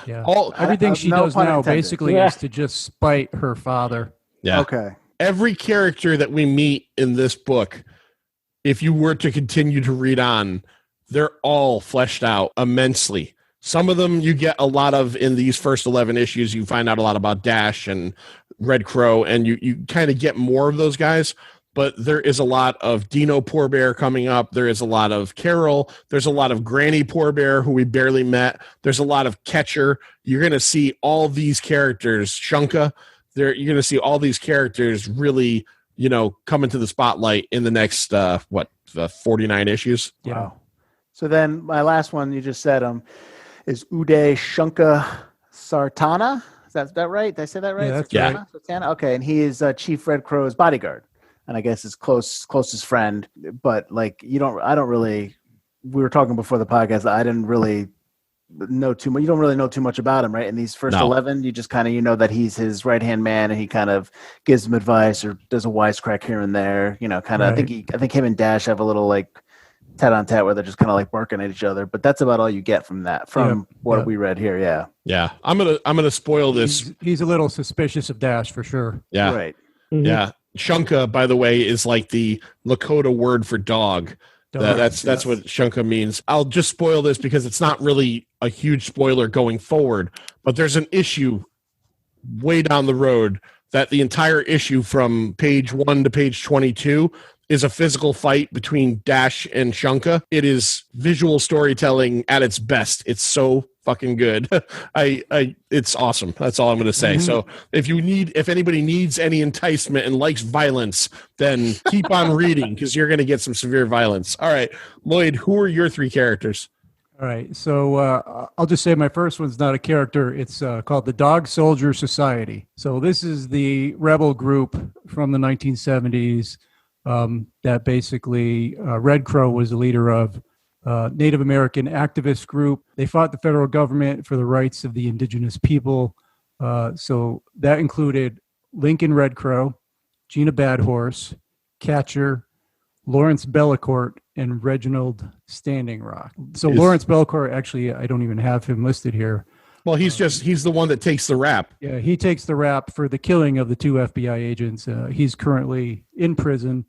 Everything she no does pun now intended. basically is to just spite her father. Yeah. Okay. Every character that we meet in this book, if you were to continue to read on, they're all fleshed out immensely. Some of them you get a lot of in these first 11 issues. You find out a lot about Dash and Red Crow, and you kind of get more of those guys. But there is a lot of Dino Poorbear coming up. There is a lot of Carol. There's a lot of Granny Poorbear, who we barely met. There's a lot of Catcher. You're going to see all these characters. Shunka. You're going to see all these characters really, come into the spotlight in the next, 49 issues? Yeah. Wow. So then my last one, you just said is Uday Shunka Sartana. Is that right? Did I say that right? Yeah, that's right. Sartana? Okay, and he is Chief Red Crow's bodyguard, and I guess his closest friend. But like, we were talking before the podcast, I didn't really know too much. You don't really know too much about him, right? In these first 11, you just kind of, that he's his right-hand man, and he kind of gives him advice or does a wisecrack here and there. Kind of. Right. I think him and Dash have a little like tat-on-tat where they're just kind of like barking at each other, but that's about all you get from that, what we read here. Yeah. I'm gonna spoil this. He's a little suspicious of Dash for sure. Yeah. Right. Yeah. Shunka, by the way, is like the Lakota word for dog. That's what Shunka means. I'll just spoil this because it's not really a huge spoiler going forward, but there's an issue way down the road that the entire issue from page 1 to page 22 is a physical fight between Dash and Shunka. It is visual storytelling at its best. It's so fucking good. It's awesome. That's all I'm going to say. So if anybody needs any enticement and likes violence, then keep on reading because you're going to get some severe violence. All right, Lloyd, who are your 3 characters? All right, so I'll just say my first one's not a character. It's called the Dog Soldier Society. So this is the rebel group from the 1970s that basically Red Crow was the leader of. Native American activist group. They fought the federal government for the rights of the indigenous people. So that included Lincoln Red Crow, Gina Badhorse, Catcher, Lawrence Bellecourt, and Reginald Standing Rock. So Lawrence Bellecourt, actually, I don't even have him listed here. Well, he's the one that takes the rap. Yeah, he takes the rap for the killing of the 2 FBI agents. He's currently in prison.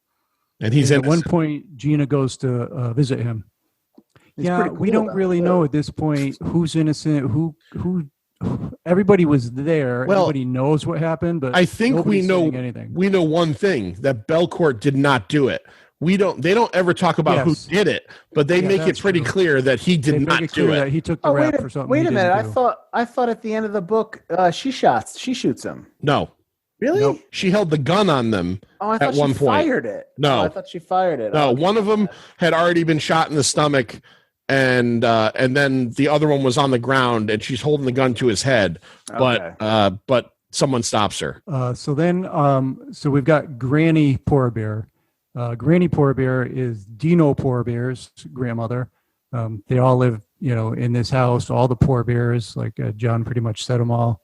And he's at one point, Gina goes to visit him. Yeah, we don't really know at this point who's innocent, who everybody was there. Well, everybody knows what happened, but I think we know anything. We know one thing, that Belcourt did not do it. They don't ever talk about who did it, but they make it pretty clear that he did not do it. That he took the rap for something. Wait a minute. I thought at the end of the book she shoots him. No. Really? Nope. She held the gun on them at one point. Fired it. No. I thought she fired it. No, one of them had already been shot in the stomach, and then the other one was on the ground, and she's holding the gun to his head, but someone stops her. So we've got Granny Poor Bear. Granny Poor Bear is Dino Poor Bear's grandmother. They all live, in this house. All the Poor Bears, like John pretty much said them all.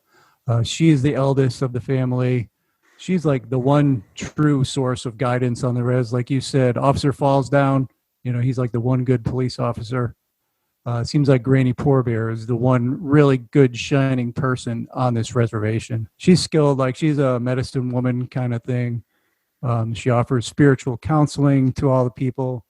She is the eldest of the family. She's like the one true source of guidance on the res. Like you said, Officer Falls down. He's like the one good police officer. It seems like Granny Poor Bear is the one really good shining person on this reservation. She's skilled, like she's a medicine woman kind of thing. She offers spiritual counseling to all the people.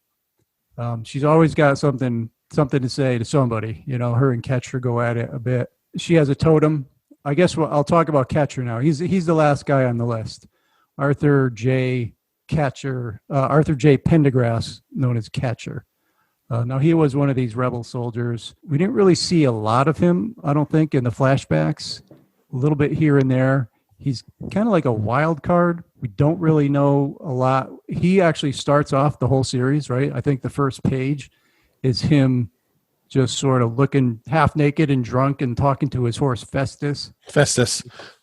She's always got something to say to somebody. Her and Catcher go at it a bit. She has a totem. I guess I'll talk about Catcher now. He's the last guy on the list. Arthur J. Pendergrass, known as Catcher. Now, he was one of these rebel soldiers. We didn't really see a lot of him, I don't think, in the flashbacks. A little bit here and there. He's kind of like a wild card. We don't really know a lot. He actually starts off the whole series, right? I think the first page is him just sort of looking half naked and drunk and talking to his horse Festus,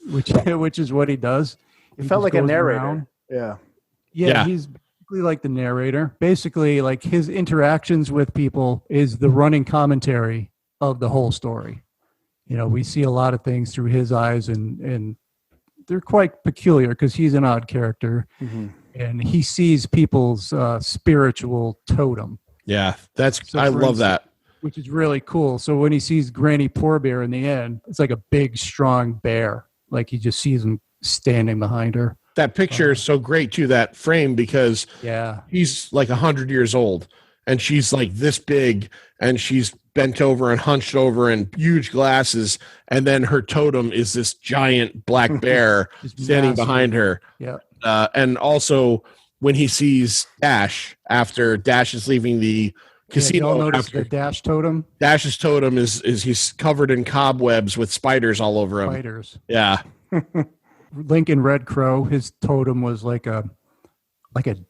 which is what he does. It felt like a narrator. Around. Yeah, he's basically like the narrator. Basically, like his interactions with people is the running commentary of the whole story. We see a lot of things through his eyes, and they're quite peculiar because he's an odd character, and he sees people's spiritual totem. Yeah, I love that. Which is really cool. So when he sees Granny Poor Bear in the end, it's like a big, strong bear. Like he just sees him standing behind her. That picture is so great too, that frame, because he's like 100 years old and she's like this big and she's bent over and hunched over and huge glasses. And then her totem is this giant black bear standing behind her. Yeah. And also when he sees Dash after Dash is leaving the casino. Notice the Dash totem. Dash's totem is he's covered in cobwebs with spiders all over him. Spiders. Yeah. Lincoln Red Crow, his totem was like a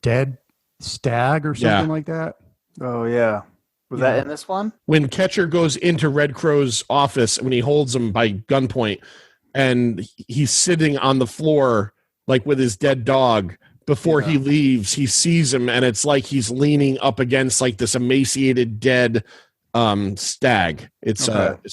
dead stag or something like that. Oh yeah. Was that in this one? When Catcher goes into Red Crow's office, when he holds him by gunpoint, and he's sitting on the floor like with his dead dog. Before he leaves, he sees him, and it's like he's leaning up against like this emaciated dead stag. It's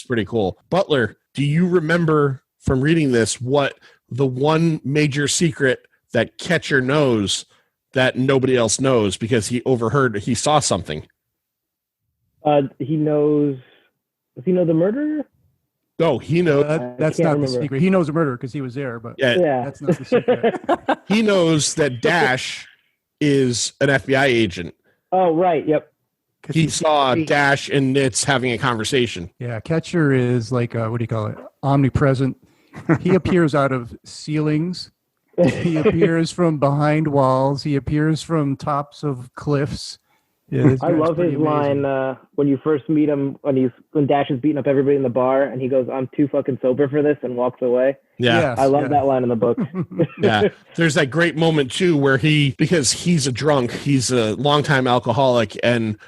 pretty cool. Butler, do you remember from reading this what the one major secret that Catcher knows that nobody else knows because he saw something? He knows. Does he know the murderer? No, he knows. That's not the secret. He knows the murder because he was there, but that's not the secret. He knows that Dash is an FBI agent. Oh, right. Yep. he saw Dash and Nitz having a conversation. Yeah, Catcher is like what do you call it? Omnipresent. He appears out of ceilings. He appears from behind walls. He appears from tops of cliffs. Yeah, this I guy's love pretty his amazing. line when you first meet him when Dash is beating up everybody in the bar and he goes, "I'm too fucking sober for this," and walks away. Yeah. Yes, I love yeah. that line in the book. Yeah. There's that great moment too where because he's a drunk, he's a longtime alcoholic, and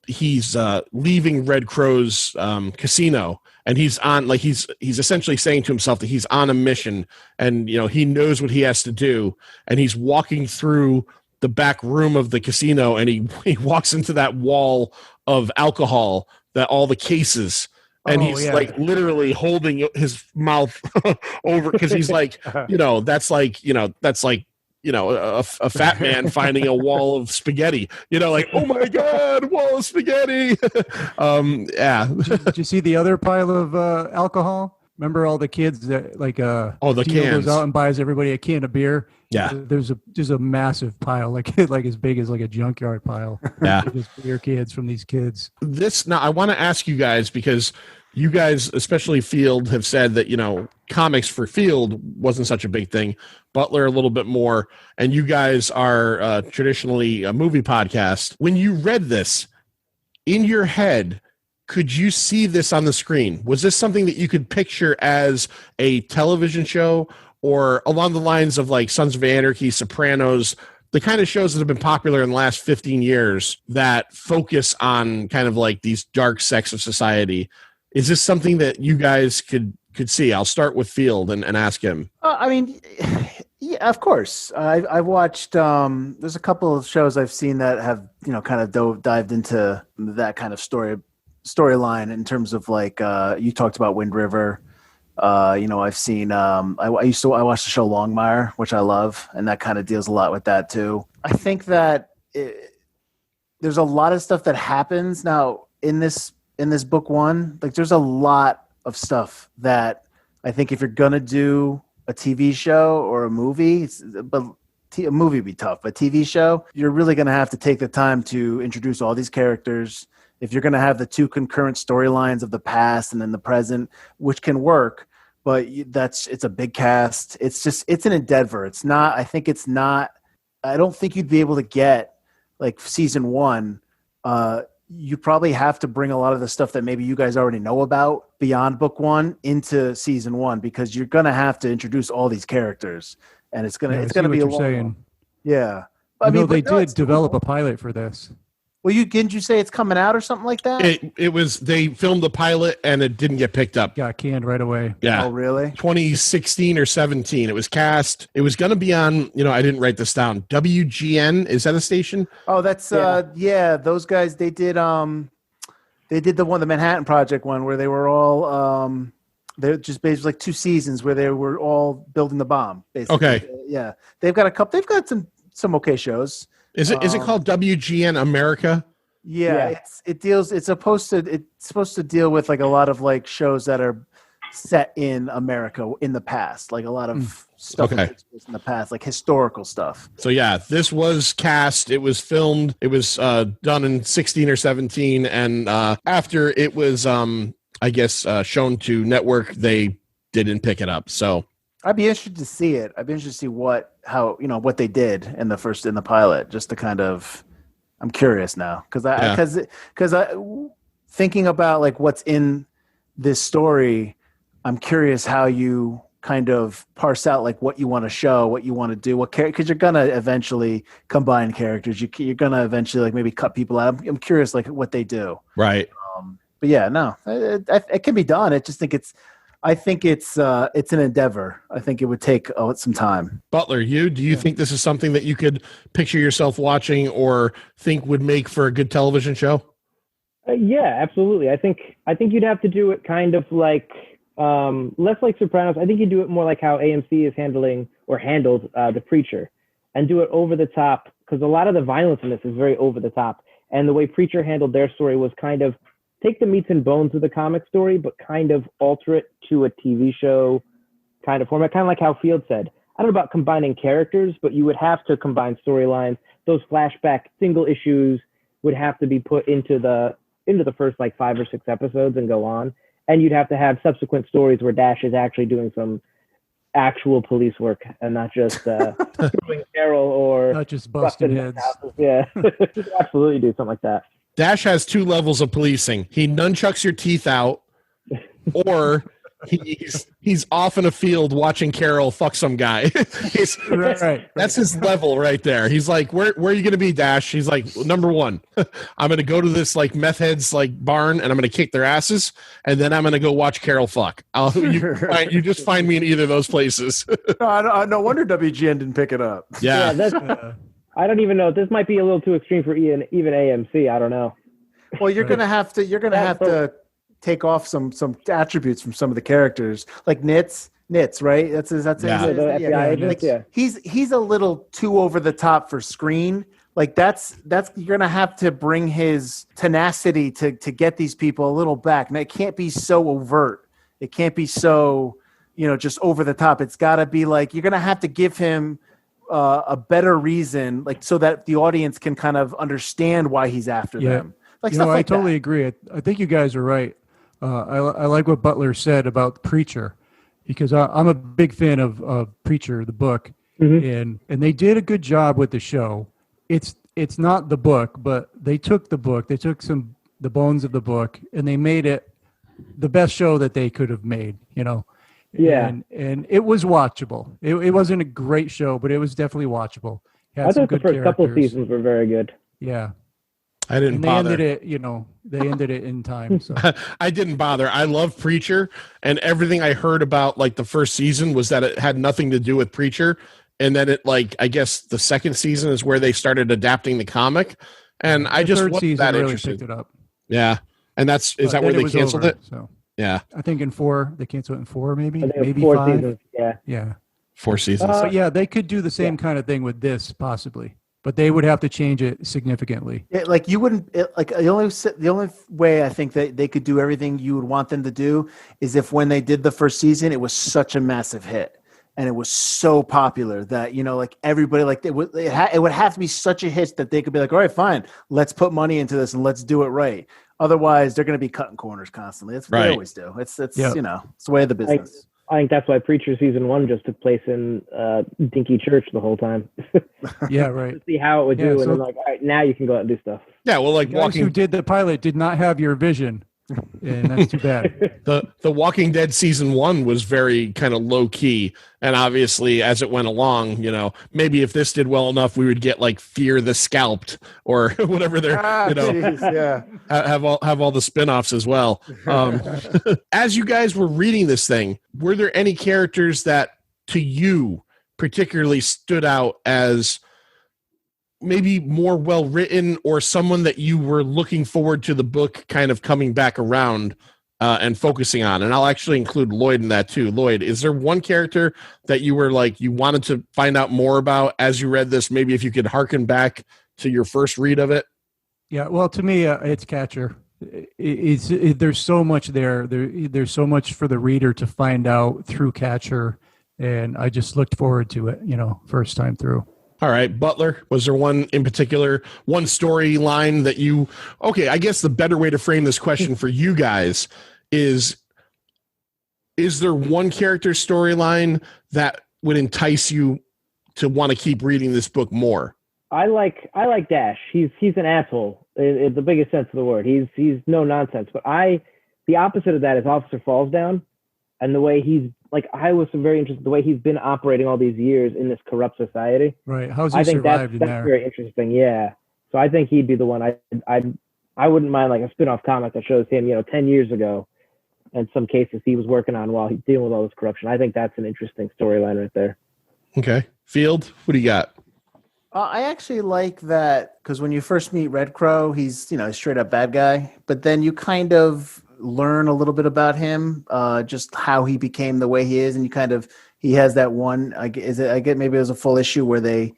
he's leaving Red Crow's casino, and he's on he's essentially saying to himself that he's on a mission, and he knows what he has to do, and he's walking through the back room of the casino, and he walks into that wall of alcohol, that all the cases, and he's like literally holding his mouth over, because he's like that's like a fat man finding a wall of spaghetti, like, oh my god, wall of spaghetti. Yeah. Did you see the other pile of alcohol? Remember all the kids that the cans goes out and buys everybody a can of beer. Yeah. There's a massive pile, like as big as like a junkyard pile. Yeah. Just beer kids from these kids. Now I want to ask you guys, because you guys, especially Field, have said that comics for Field wasn't such a big thing. Butler a little bit more, and you guys are traditionally a movie podcast. When you read this in your head, could you see this on the screen? Was this something that you could picture as a television show, or along the lines of like Sons of Anarchy, Sopranos, the kind of shows that have been popular in the last 15 years that focus on kind of like these dark sects of society? Is this something that you guys could see? I'll start with Field and ask him. I mean, yeah, of course. I've watched. There's a couple of shows I've seen that have kind of dived into that kind of storyline in terms of like you talked about Wind River. I've seen. I watched the show Longmire, which I love, and that kind of deals a lot with that too. I think that there's a lot of stuff that happens now in this book one. Like, there's a lot of stuff that I think if you're gonna do a TV show or a movie, a movie would be tough, but TV show, you're really gonna have to take the time to introduce all these characters. If you're gonna have the two concurrent storylines of the past and then the present, which can work, but it's a big cast. It's an endeavor. I don't think you'd be able to get like season one. You probably have to bring a lot of the stuff that maybe you guys already know about beyond book one into season one, because you're going to have to introduce all these characters, and it's going to be a long one. Yeah. I mean, they did develop a pilot for this. Well, didn't you say it's coming out or something like that? It was, they filmed the pilot and it didn't get picked up. Got canned right away. Yeah. Oh, really? 2016 or 17. It was cast. It was going to be on, I didn't write this down. WGN. Is that a station? Oh, that's, those guys, they did the Manhattan Project one where they were all, they're just basically like 2 seasons where they were all building the bomb, basically. Okay. Yeah. They've got some okay shows. Is it called WGN America? Yeah. It's supposed to deal with like a lot of like shows that are set in America in the past, like a lot of stuff that takes place in the past, like historical stuff. So yeah, this was cast. It was filmed. It was done in 16 or 17, and after it was, I guess, shown to network, they didn't pick it up. So I'd be interested to see it. I'd be interested to see what they did in the pilot, just to kind of, I'm curious now. Cause thinking about like what's in this story, I'm curious how you kind of parse out like what you want to show, what you want to do, because you're going to eventually combine characters. You're going to eventually like maybe cut people out. I'm curious like what they do. Right. But yeah, no, it can be done. I think it's an endeavor. I think it would take some time. Butler, do you think this is something that you could picture yourself watching or think would make for a good television show? Yeah, absolutely. I think you'd have to do it kind of like less like Sopranos. I think you do it more like how AMC is handled The Preacher, and do it over the top, because a lot of the violence in this is very over the top. And the way Preacher handled their story was kind of take the meats and bones of the comic story, but kind of alter it to a TV show kind of format, kind of like how Field said. I don't know about combining characters, but you would have to combine storylines, those flashback single issues, would have to be put into the first like 5 or 6 episodes and go on, and you'd have to have subsequent stories where Dash is actually doing some actual police work and not just doing Carol or Not just busting heads. Yeah, absolutely do something like that. Dash has 2 levels of policing. He nunchucks your teeth out, or he's off in a field watching Carol fuck some guy. Right. That's his level right there. He's like, where are you going to be, Dash? He's like, number 1, I'm going to go to this like meth heads like barn and I'm going to kick their asses, and then I'm going to go watch Carol fuck. You just find me in either of those places. No wonder WGN didn't pick it up. Yeah. That's, I don't even know. This might be a little too extreme for even AMC. I don't know. Well, you're gonna have to take off some attributes from some of the characters, like Nitz, right? That's The FBI agent. Like, he's a little too over the top for screen. Like that's you're gonna have to bring his tenacity to get these people a little back. And it can't be so overt. It can't be so, just over the top. It's got to be like you're gonna have to give him a better reason, like so that the audience can kind of understand why he's after them. Like I totally agree. I think you guys are right. I like what Butler said about Preacher, because I'm a big fan of Preacher, the book, and they did a good job with the show. It's not the book, but they took the book, they took the bones of the book, and they made it the best show that they could have made. Yeah, and it was watchable. It wasn't a great show, but it was definitely watchable. I thought the first couple of seasons were very good. Yeah. I didn't and bother. They ended it in time. So. I didn't bother. I love Preacher, and everything I heard about like the first season was that it had nothing to do with Preacher, and then it I guess the second season is where they started adapting the comic, and I just wasn't that really interested. Picked it up. Yeah, and is that where they canceled it? So. Yeah, I think in 4 they canceled it in 4 maybe 4 5. seasons. Yeah, 4 seasons. But yeah, they could do the same kind of thing with this possibly. But they would have to change it significantly. Like you wouldn't the only way I think that they could do everything you would want them to do is if when they did the first season, it was such a massive hit and it was so popular that like everybody it would have to be such a hit that they could be like, all right, fine, let's put money into this and let's do it right. Otherwise, they're going to be cutting corners constantly. That's what they always do. It's it's the way of the business. I think that's why Preacher season 1 just took place in Dinky Church the whole time. Yeah, right. To see how it would do, and then all right, now you can go out and do stuff. Yeah, well, like guys who did the pilot did not have your vision, and that's too bad. The Walking Dead season 1 was very kind of low key, and obviously as it went along, maybe if this did well enough, we would get like Fear the Scalped or whatever they're have all the spinoffs as well. As you guys were reading this thing, were there any characters that to you particularly stood out as maybe more well written, or someone that you were looking forward to the book kind of coming back around and focusing on? And I'll actually include Lloyd in that too. Lloyd, is there one character that you were like, you wanted to find out more about as you read this? Maybe if you could harken back to your first read of it. Yeah, well, to me, it's Catcher. There's so much there. There's so much for the reader to find out through Catcher, and I just looked forward to it, first time through. All right, Butler, was there one in particular, one storyline that you, I guess the better way to frame this question for you guys is there one character storyline that would entice you to want to keep reading this book more? I like Dash. He's an asshole in the biggest sense of the word. He's no nonsense. But the opposite of that is Officer Fallsdown, and the way I was very interested in the way he's been operating all these years in this corrupt society. Right. How's he survived in there? That's very interesting. Yeah. So I think he'd be the one. I wouldn't mind like a spin-off comic that shows him, 10 years ago, and some cases he was working on while he's dealing with all this corruption. I think that's an interesting storyline right there. Okay. Field, what do you got? I actually like that because when you first meet Red Crow, he's a straight up bad guy, but then you kind of learn a little bit about him, just how he became the way he is, and he has that one. I get maybe it was a full issue where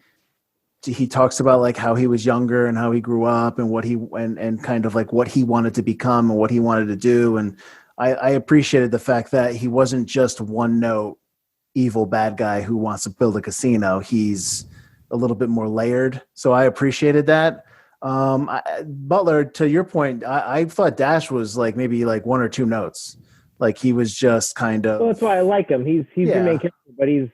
he talks about like how he was younger and how he grew up and what and kind of like what he wanted to become and what he wanted to do, and I appreciated the fact that he wasn't just one note evil bad guy who wants to build a casino. He's a little bit more layered, so I appreciated that. Butler, to your point, I thought Dash was like maybe like one or two notes. Like he was just kind of. Well, that's why I like him. He's the main character, but he's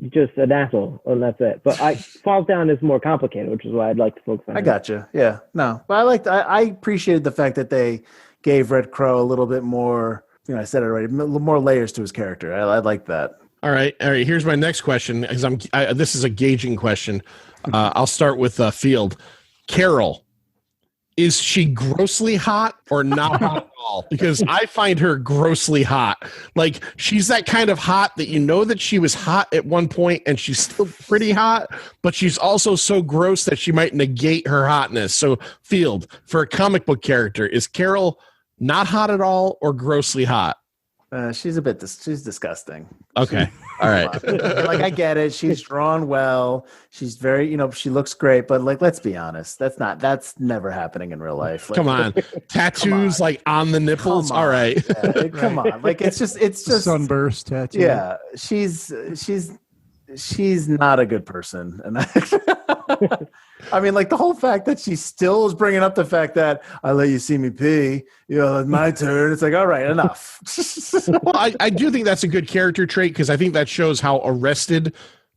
just an asshole, and that's it. But Falls Down is more complicated, which is why I'd like to focus on. I gotcha. Yeah, no, but I appreciated the fact that they gave Red Crow a little bit more. I said it already. More layers to his character. I like that. All right. Here's my next question. Because this is a gauging question. I'll start with Field. Carol, is she grossly hot or not hot at all? Because I find her grossly hot. Like, she's that kind of hot that you know that she was hot at one point and she's still pretty hot, but she's also so gross that she might negate her hotness. So, Field, for a comic book character, is Carol not hot at all or grossly hot? She's she's disgusting. Okay. All right. Like, I get it. She's drawn well. She's very, she looks great, but like, let's be honest. That's never happening in real life. Like, come on. Tattoos like on the nipples. All right. Yeah, come on. Like, it's just sunburst tattoo. Yeah. She's not a good person. And I mean, like, the whole fact that she still is bringing up the fact that I let you see me pee, it's my turn. It's like, all right, enough. Well, I do think that's a good character trait because I think that shows how arrested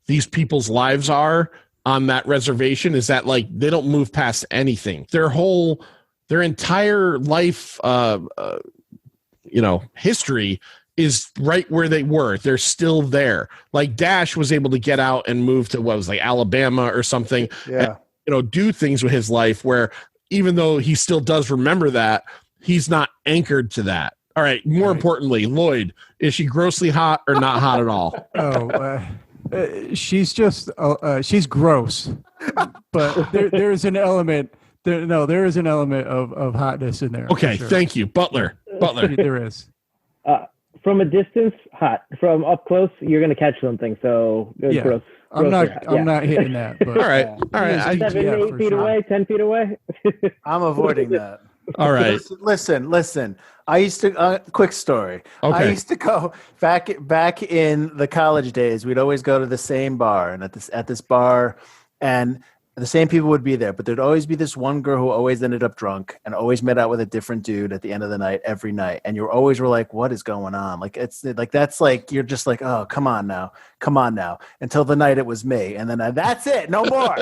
these people's lives are on that reservation, is that like they don't move past anything. Their entire life, history is right where they were. They're still there. Like Dash was able to get out and move to Alabama or something. Yeah. And, do things with his life where even though he still does remember that, he's not anchored to that. All right. More importantly, Lloyd, is she grossly hot or not hot at all? She's just she's gross, but there is an element. There is an element of hotness in there. Okay. Sure. Thank you. Butler. There is. From a distance, hot. From up close, you're going to catch something. So gross. I'm not hitting that. But, all right. 7, 8 feet away, 10 feet away. I'm avoiding that. All right. Listen. I used to quick story. Okay. I used to go back in the college days. We'd always go to the same bar, and at this bar, and the same people would be there, but there'd always be this one girl who always ended up drunk and always met out with a different dude at the end of the night every night. And you always were like, what is going on? Like, it's like, that's like, you're just like, oh, come on now. Until the night it was me. And then that's it. No more.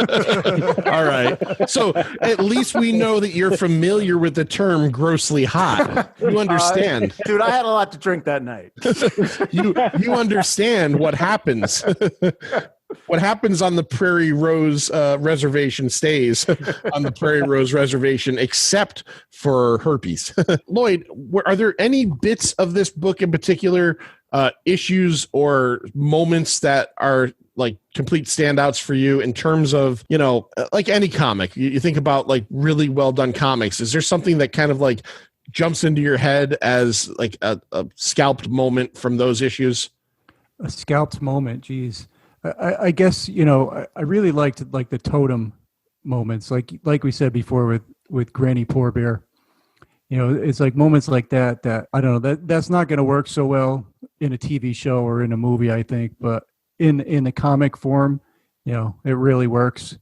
All right. So at least we know that you're familiar with the term grossly hot. You understand. Dude, I had a lot to drink that night. You understand what happens. What happens on the Prairie Rose reservation stays on the Prairie Rose reservation, except for herpes. Lloyd, are there any bits of this book in particular, issues or moments that are like complete standouts for you in terms of, like any comic? You think about like really well done comics. Is there something that kind of like jumps into your head as like a scalped moment from those issues? A scalped moment, geez. I guess, I really liked like the totem moments, like we said before with Granny Poor Bear. It's like moments like that I don't know, that's not going to work so well in a TV show or in a movie, I think, but in the comic form, it really works.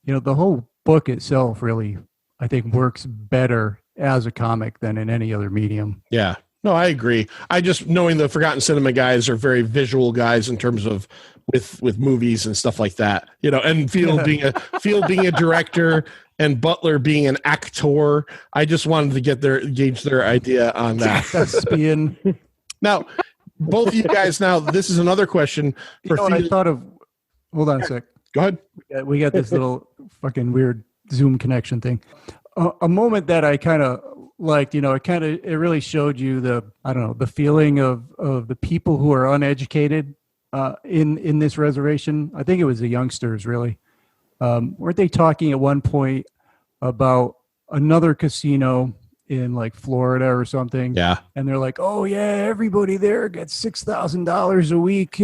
The whole book itself really, I think, works better as a comic than in any other medium. Yeah. No, I agree. I just, knowing the Forgotten Cinema guys are very visual guys in terms of with movies and stuff like that, and Field being a director and Butler being an actor. I just wanted to gauge their idea on that. Thespian. Now, both of you guys. Now, this is another question. I thought of. Hold on a sec. Go ahead. We got this little fucking weird Zoom connection thing. A moment that I kind of liked, it really showed you the feeling of the people who are uneducated in this reservation. I think it was the youngsters, really. Weren't they talking at one point about another casino in like Florida or something? Yeah. And they're like, oh yeah, everybody there gets $6,000 a week,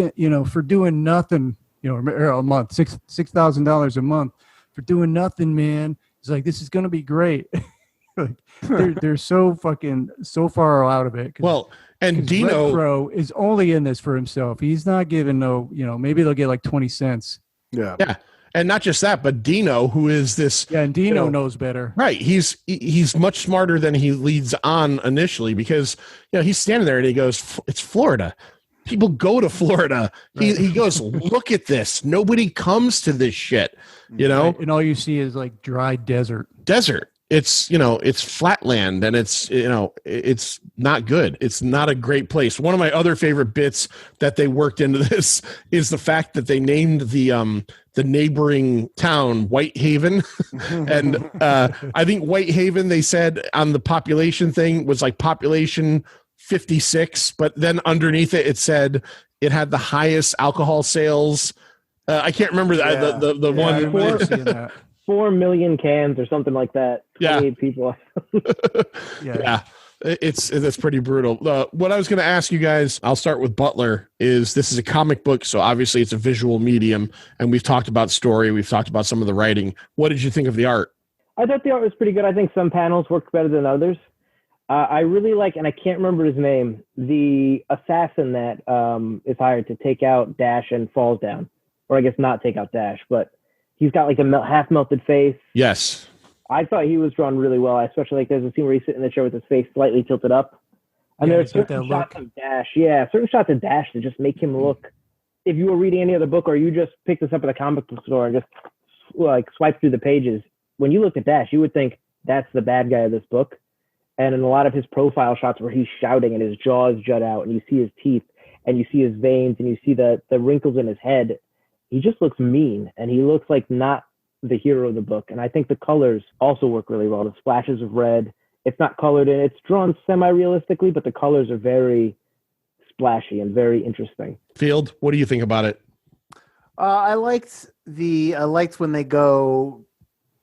for doing nothing, or a month, $6,000 a month for doing nothing, man. It's like, this is going to be great. Like, they're so far out of it. Well, and Dino Red Crow is only in this for himself. He's not giving maybe they'll get like 20 cents. Yeah. Yeah. And not just that, but Dino, who is this. Yeah, and Dino knows better. Right. He's much smarter than he leads on initially because, he's standing there and he goes, it's Florida. People go to Florida. Right. He goes, look at this. Nobody comes to this shit, Right. And all you see is like dry desert. It's, it's flatland and it's not good. It's not a great place. One of my other favorite bits that they worked into this is the fact that they named the neighboring town Whitehaven. And I think Whitehaven, they said on the population thing was like population 56, but then underneath it said it had the highest alcohol sales. I can't remember the one. 4 million cans or something like that. 28 people. Yeah. That's pretty brutal. What I was going to ask you guys, I'll start with Butler, is this is a comic book, so obviously it's a visual medium, and we've talked about story, we've talked about some of the writing. What did you think of the art? I thought the art was pretty good. I think some panels worked better than others. I really like, and I can't remember his name, the assassin that is hired to take out Dash and falls down. Or I guess not take out Dash, but he's got like a half-melted face. Yes. I thought he was drawn really well. I especially like there's a scene where he's sitting in the chair with his face slightly tilted up. And there's certain shots of Dash. Yeah, certain shots of Dash that just make him look, if you were reading any other book or you just picked this up at a comic book store and just like swipe through the pages, when you looked at Dash, you would think that's the bad guy of this book. And in a lot of his profile shots where he's shouting and his jaws jut out and you see his teeth and you see his veins and you see the wrinkles in his head, he just looks mean and he looks like not the hero of the book. And I think the colors also work really well. The splashes of red, it's not colored in, it's drawn semi-realistically, but the colors are very splashy and very interesting. Field, what do you think about it? I liked when they go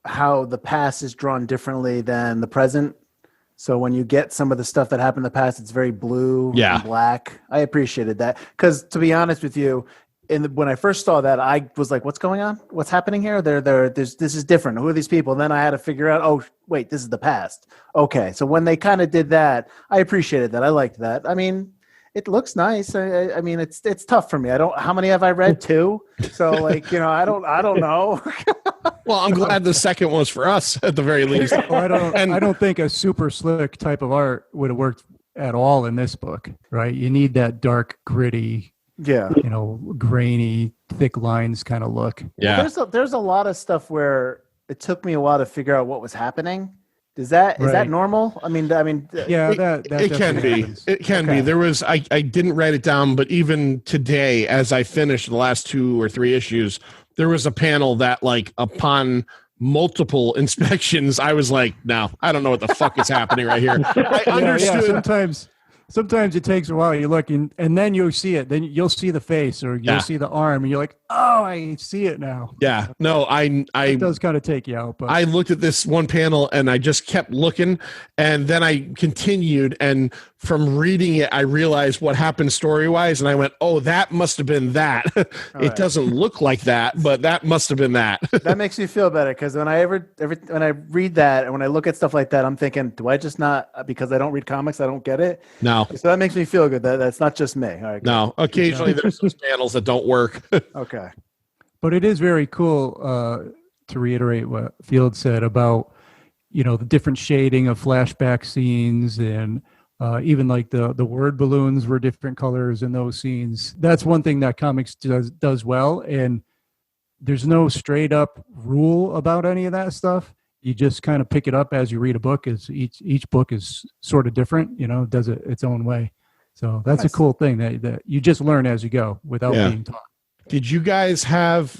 how the past is drawn differently than the present. So when you get some of the stuff that happened in the past, it's very blue and black. I appreciated that because, to be honest with you, when I first saw that, I was like, "What's going on? What's happening here? This is different. Who are these people?" And then I had to figure out, "Oh, wait, this is the past." Okay, so when they kind of did that, I appreciated that. I liked that. I mean, it looks nice. I mean, it's tough for me. How many have I read? 2. So like, I don't know. Well, I'm glad the second one was for us at the very least. Well, I don't think a super slick type of art would have worked at all in this book, right? You need that dark, gritty, grainy, thick lines kind of look. Yeah. There's a lot of stuff where it took me a while to figure out what was happening. Is that normal? I mean, yeah, it can be. It can be. There was I didn't write it down, but even today, as I finished the last 2 or 3 issues, there was a panel that, like, upon multiple inspections, I was like, "No, I don't know what the fuck is happening right here." I understood. Yeah, sometimes it takes a while. You look and then you'll see it. Then you'll see the face or you'll see the arm, and you're like, "Oh, I see it now." Yeah, no, it does kind of take you out. But I looked at this one panel and I just kept looking, and then I continued, and from reading it, I realized what happened story-wise, and I went, "Oh, that must have been that." It doesn't look like that, but that must have been that. That makes me feel better because when I when I read that and when I look at stuff like that, I'm thinking, do I just not, because I don't read comics, I don't get it? No. So that makes me feel good. That's not just me. All right. No, occasionally there's those panels that don't work. Okay. But it is very cool to reiterate what Field said about, the different shading of flashback scenes and even like the word balloons were different colors in those scenes. That's one thing that comics does well. And there's no straight up rule about any of that stuff. You just kind of pick it up as you read a book. Each book is sort of different, does it its own way. So that's nice. A cool thing that you just learn as you go without being taught. Did you guys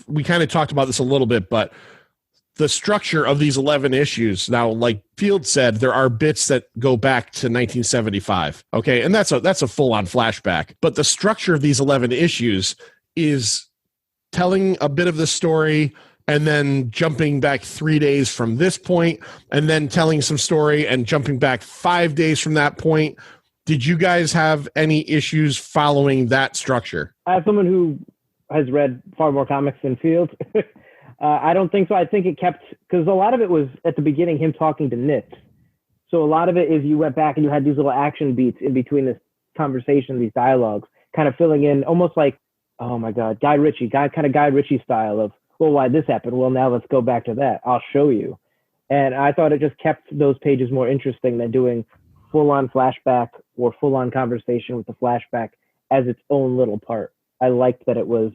we kind of talked about this a little bit, but the structure of these 11 issues, now, like Field said, there are bits that go back to 1975. Okay. And that's a full on flashback, but the structure of these 11 issues is telling a bit of the story and then jumping back 3 days from this point and then telling some story and jumping back 5 days from that point. Did you guys have any issues following that structure? As someone who has read far more comics than Field, I don't think so. I think it kept, because a lot of it was at the beginning him talking to Nitz. So a lot of it is you went back and you had these little action beats in between this conversation, these dialogues, kind of filling in almost like, oh my God, Guy Ritchie style of well, why this happened? Well, now let's go back to that. I'll show you. And I thought it just kept those pages more interesting than doing full-on flashback or full-on conversation with the flashback as its own little part. I liked that it was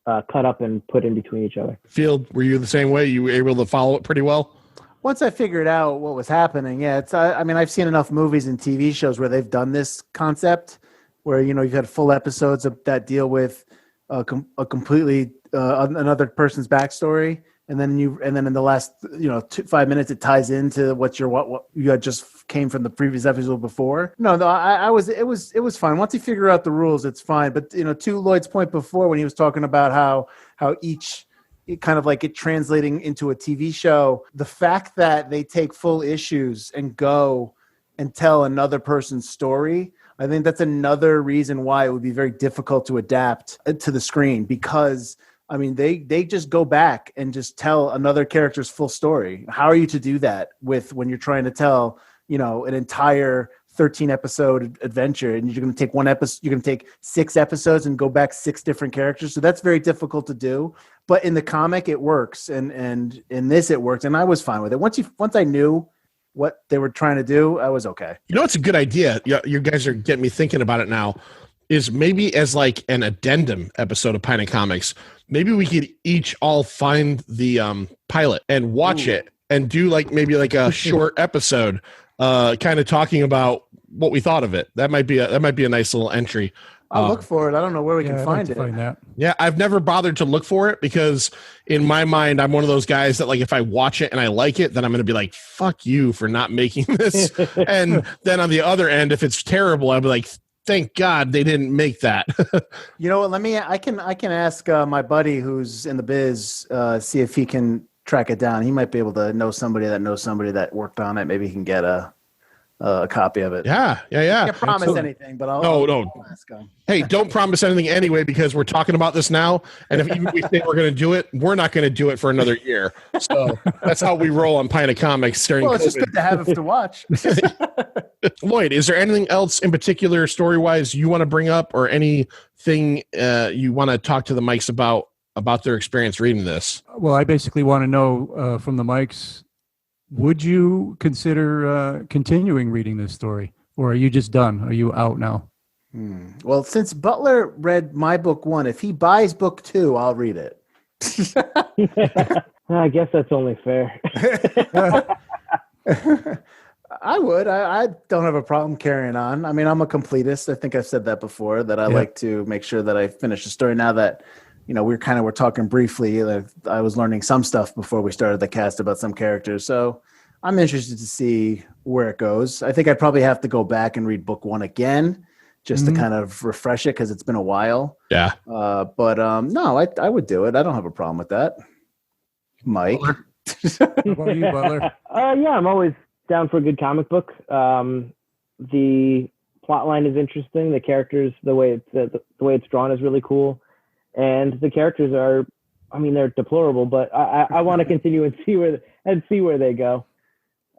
cut up and put in between each other. Field, were you the same way? You were able to follow it pretty well? Once I figured out what was happening, yeah, it's. I mean, I've seen enough movies and TV shows where they've done this concept, where you've had full episodes that deal with a completely another person's backstory, and then in the last 5 minutes it ties into what you had just came from the previous episode before. No, it was fine. Once you figure out the rules, it's fine. But to Lloyd's point before, when he was talking about how each kind of like it translating into a TV show, the fact that they take full issues and go and tell another person's story, I think that's another reason why it would be very difficult to adapt to the screen, because I mean, they just go back and just tell another character's full story. How are you to do that when you're trying to tell, an entire 13 episode adventure, and you're going to take one episode, you're going to take 6 episodes and go back 6 different characters. So that's very difficult to do. But in the comic, it works. And in this, it worked. And I was fine with it. Once I knew what they were trying to do, I was okay. It's a good idea. You guys are getting me thinking about it now. Is maybe as like an addendum episode of Pint Comics, maybe we could each all find the pilot and watch it and do maybe a short episode, kind of talking about what we thought of it. That might be a nice little entry. I'll look for it. I don't know where we can find it. Find that. Yeah, I've never bothered to look for it because in my mind, I'm one of those guys that if I watch it and I like it, then I'm going to be like, fuck you for not making this. And then on the other end, if it's terrible, I'll be like, thank God they didn't make that. You know what? I can ask my buddy who's in the biz, see if he can track it down. He might be able to know somebody that worked on it. Maybe he can get a copy of it. Yeah. I can't promise anything, but I'll ask him. Hey, don't promise anything anyway, because we're talking about this now. And if even we think we're going to do it, we're not going to do it for another year. So that's how we roll on Pint of Comics during Well, it's COVID. just good to have it to watch. Lloyd, is there anything else in particular story-wise you want to bring up, or anything you want to talk to the mics about their experience reading this? Well, I basically want to know from the mics, would you consider continuing reading this story, or are you just done? Are you out now? Well, since Butler read my book 1, if he buys book 2, I'll read it. I guess that's only fair. I would. I don't have a problem carrying on. I mean, I'm a completist. I think I've said that before, that I like to make sure that I finish the story. Now that, we're talking briefly, I was learning some stuff before we started the cast about some characters. So I'm interested to see where it goes. I think I'd probably have to go back and read book 1 again, just to kind of refresh it, because it's been a while. Yeah. But no, I would do it. I don't have a problem with that. Mike. What about you, Butler? Yeah, I'm always down for a good comic book. The plot line is interesting. The characters, the way it's drawn is really cool, and the characters are, they're deplorable, but I want to continue and see where they go.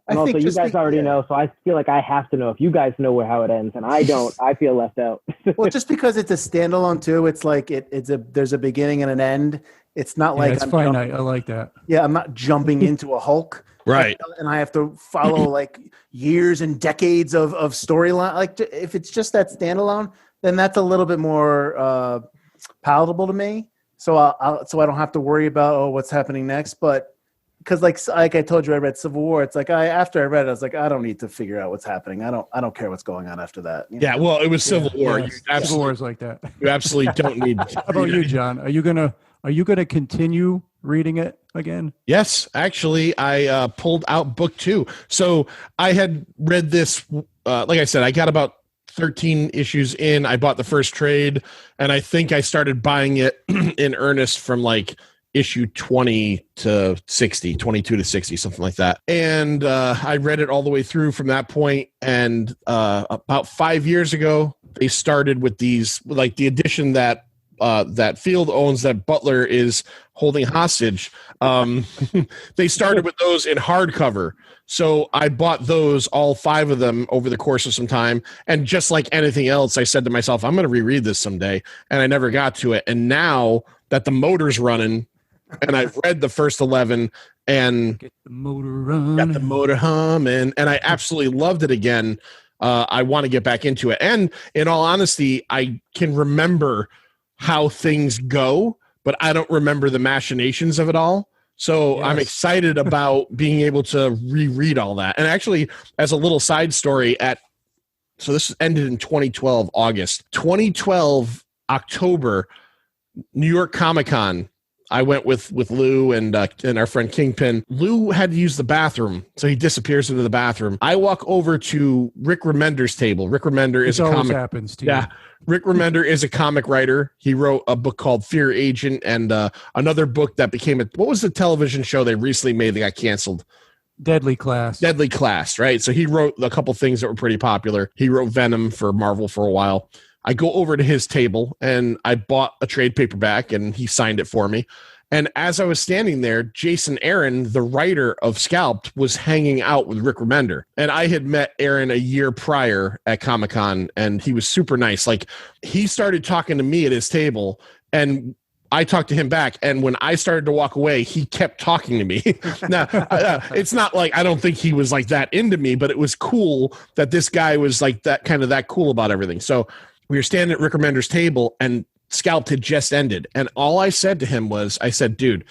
And also, you guys already know, so I feel like I have to know. If you guys know how it ends, and I don't, I feel left out. Well, just because it's a standalone too, it's like there's a beginning and an end. It's not like it's finite. I like that. Yeah, I'm not jumping into a Hulk. Right. And I have to follow years and decades of storyline. If it's just that standalone, then that's a little bit more palatable to me. So I don't have to worry about what's happening next. But because like I told you, I read Civil War. It's like after I read it, I was like, I don't need to figure out what's happening. I don't care what's going on after that. Yeah. Well, it was Civil War. Yeah, Civil War is like that. You absolutely don't need. How about you, John? Are you gonna continue reading it again? Yes, actually, I pulled out book 2. So I had read this. Like I said, I got about 13 issues in. I bought the first trade, and I think I started buying it in earnest from issue 20 to 60, 22 to 60, something like that. And I read it all the way through from that point. And about 5 years ago, they started with these, the edition that Field owns, that Butler is holding hostage. They started with those in hardcover. So I bought those, all 5 of them, over the course of some time. And just like anything else, I said to myself, I'm going to reread this someday. And I never got to it. And now that the motor's running, and I've read the first 11 and Get the motor run. got the motor hum, and I absolutely loved it again. I want to get back into it. And in all honesty, I can remember how things go, but I don't remember the machinations of it all. So I'm excited about being able to reread all that. And actually, as a little side story, so this ended in 2012, August. 2012, October, New York Comic-Con. I went with Lou and our friend Kingpin. Lou had to use the bathroom, so he disappears into the bathroom. I walk over to Rick Remender's table. Rick Remender is a comic. Happens to you. Yeah, Rick Remender is a comic writer. He wrote a book called Fear Agent and another book that became what was the television show they recently made that got canceled? Deadly Class. Deadly Class, right? So he wrote a couple things that were pretty popular. He wrote Venom for Marvel for a while. I go over to his table and I bought a trade paperback and he signed it for me. And as I was standing there, Jason Aaron, the writer of Scalped, was hanging out with Rick Remender. And I had met Aaron a year prior at Comic-Con and he was super nice. Like he started talking to me at his table and I talked to him back, and when I started to walk away, he kept talking to me. Now, it's not like I don't think he was like that into me, but it was cool that this guy was like that kind of that cool about everything. So we were standing at Rick Remender's table, and Scalped had just ended, and all I said to him was, I said, dude,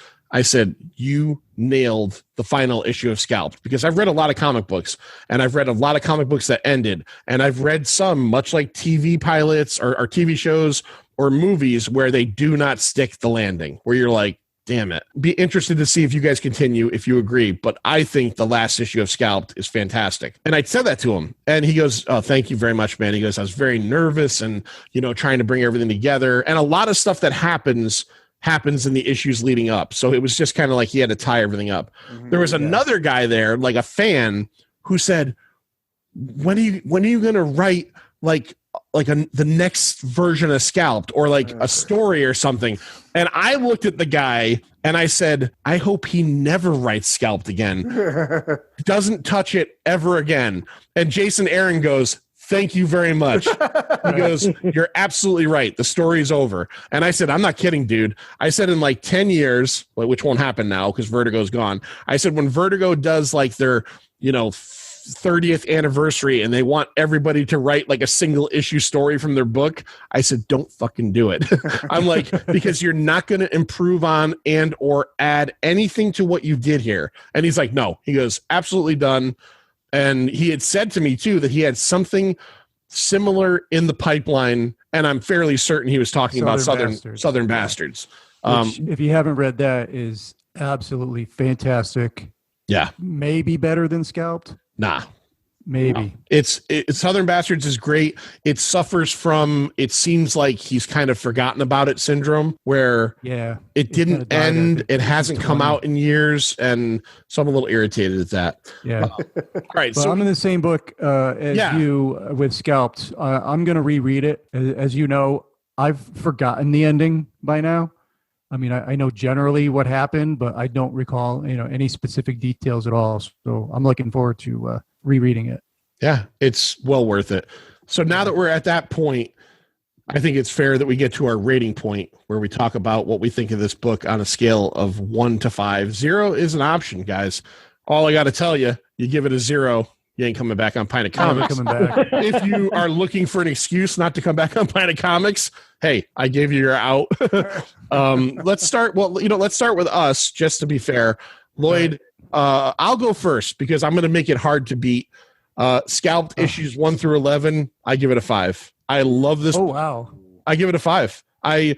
you nailed the final issue of Scalped, because I've read a lot of comic books and I've read a lot of comic books that ended, and I've read some much like TV pilots or TV shows or movies where they do not stick the landing, where you're like, damn it. Be interested to see if you guys continue, if you agree. But I think the last issue of Scalped is fantastic. And I said that to him and he goes, oh, thank you very much, man. He goes, I was very nervous and, trying to bring everything together. And a lot of stuff that happens in the issues leading up. So it was just kind of like he had to tie everything up. Mm-hmm, there was another guy there, like a fan, who said, when are you going to write the next version of Scalped or like a story or something? And I looked at the guy and I said, I hope he never writes Scalped again. Doesn't touch it ever again. And Jason Aaron goes, thank you very much. He goes, you're absolutely right. The story's over. And I said, I'm not kidding, dude. I said in like 10 years, which won't happen now because Vertigo's gone. I said, when Vertigo does like their, 30th anniversary and they want everybody to write like a single issue story from their book, I said, don't fucking do it. I'm like, because you're not going to improve on and or add anything to what you did here. And he's like, no. He goes, absolutely done. And he had said to me too that he had something similar in the pipeline, and I'm fairly certain he was talking about Southern Bastards. Which, if you haven't read that, is absolutely fantastic. Yeah. Maybe better than Scalped. Nah. Maybe. No. It's Southern Bastards is great. It suffers from, it seems like he's kind of forgotten about it syndrome, where it didn't end. It hasn't come out in years. And so I'm a little irritated at that. Yeah. All right. So I'm in the same book as you with Scalped. I'm going to reread it. As you know, I've forgotten the ending by now. I mean, I know generally what happened, but I don't recall, any specific details at all. So I'm looking forward to rereading it. Yeah, it's well worth it. So now that we're at that point, I think it's fair that we get to our rating point where we talk about what we think of this book on a scale of 1 to 5. 0 is an option, guys. All I got to tell you, you give it a 0. You ain't coming back on Pint of Comics. Coming back. If you are looking for an excuse not to come back on Pint of Comics, hey, I gave you your out. Let's start. Well, let's start with us, just to be fair. Lloyd, I'll go first because I'm going to make it hard to beat. Scalped issues 1 through 11. I give it a 5. I love this. Oh wow! I give it a 5. I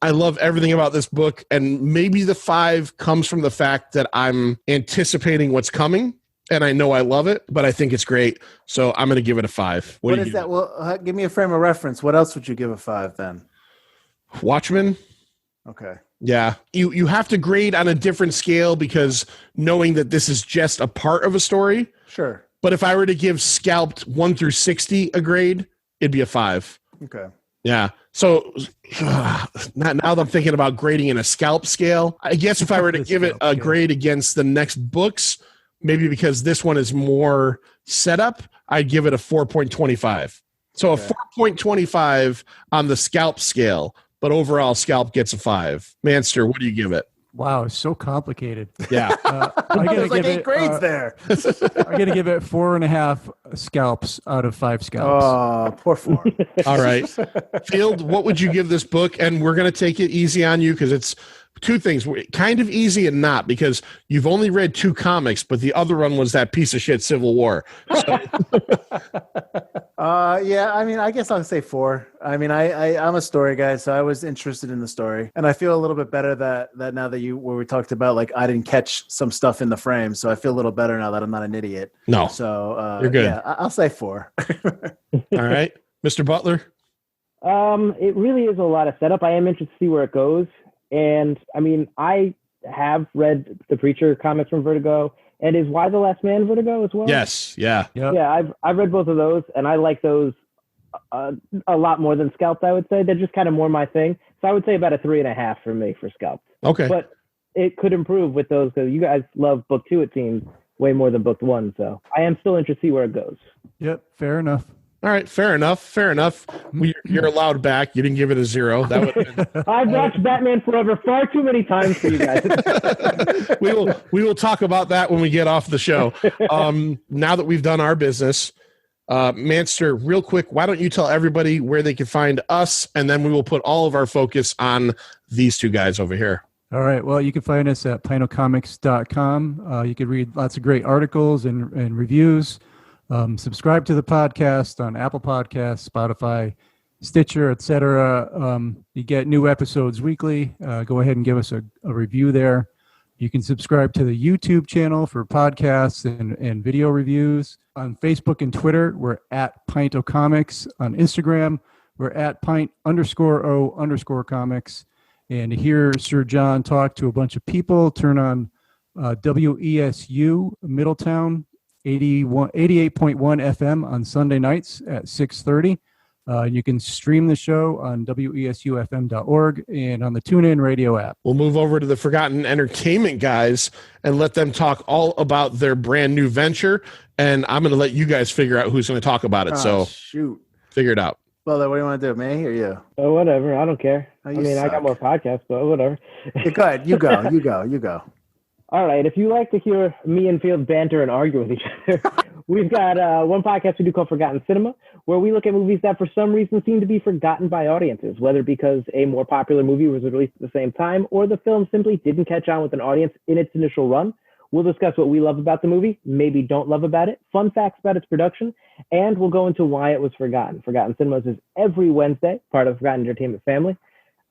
love everything about this book, and maybe the 5 comes from the fact that I'm anticipating what's coming. And I know I love it, but I think it's great. So I'm going to give it a 5. What is that? Well, give me a frame of reference. What else would you give a 5 then? Watchmen. Okay. Yeah. You have to grade on a different scale because knowing that this is just a part of a story. Sure. But if I were to give Scalped 1 through 60 a grade, it'd be a 5. Okay. Yeah. So now that I'm thinking about grading in a Scalp scale, I guess if I were to give it a grade against the next books, maybe because this one is more setup, I'd give it a 4.25. So a 4.25 on the Scalp scale, but overall Scalp gets a 5. Manster, what do you give it? Wow, it's so complicated. Yeah. I gotta There's like give 8 it, grades there. I gotta give it 4.5 scalps out of 5 scalps. Oh, poor 4. All right. Field, what would you give this book? And we're going to take it easy on you because it's two things, kind of easy and not, because you've only read 2 comics, but the other one was that piece of shit Civil War. So, Yeah, I mean, I guess I'll say 4. I mean, I'm a story guy, so I was interested in the story, and I feel a little bit better that now that where we talked about, like, I didn't catch some stuff in the frame, so I feel a little better now that I'm not an idiot. no. So You're good. Yeah, I'll say 4. All right. Mr. Butler? It really is a lot of setup. I am interested to see where it goes. And I mean, I have read the Preacher comics from Vertigo, and is Why the Last Man Vertigo as well? Yes. Yeah. Yep. Yeah, I've read both of those, and I like those a lot more than Scalped, I would say. They're just kind of more my thing. So I would say about a 3.5 for me for Scalped. Okay. But it could improve with those, because you guys love book 2, it seems, way more than book 1. So I am still interested to see where it goes. Yep, fair enough. All right. Fair enough. Fair enough. You're allowed back. You didn't give it a 0. That would I've watched Batman Forever far too many times for you guys. we will talk about that when we get off the show. Now that we've done our business, Manster, real quick, why don't you tell everybody where they can find us, and then we will put all of our focus on these 2 guys over here. All right. Well, you can find us at pinocomics.com. You can read lots of great articles and reviews. Subscribe to the podcast on Apple Podcasts, Spotify, Stitcher, etc. You get new episodes weekly. Go ahead and give us a review there. You can subscribe to the YouTube channel for podcasts and video reviews. On Facebook and Twitter, we're at Pintocomics. On Instagram, we're at Pint_O_comics. And to hear Sir John talk to a bunch of people, turn on WESU Middletown 88.1 FM on Sunday nights at 6:30. You can stream the show on wesufm.org and on the TuneIn radio app. We'll move over to the Forgotten Entertainment guys and let them talk all about their brand new venture. And I'm going to let you guys figure out who's going to talk about it. So shoot. figure it out. Well, what do you want to do, me or you? Oh, whatever. I don't care. Oh, I you mean, I suck. got more podcasts, but whatever. Yeah, go ahead. You go. All right. If you like to hear me and Field banter and argue with each other, we've got one podcast we do called Forgotten Cinema, where we look at movies that for some reason seem to be forgotten by audiences, whether because a more popular movie was released at the same time or the film simply didn't catch on with an audience in its initial run. We'll discuss what we love about the movie, maybe don't love about it, fun facts about its production, and we'll go into why it was forgotten. Forgotten Cinemas is every Wednesday, part of the Forgotten Entertainment family.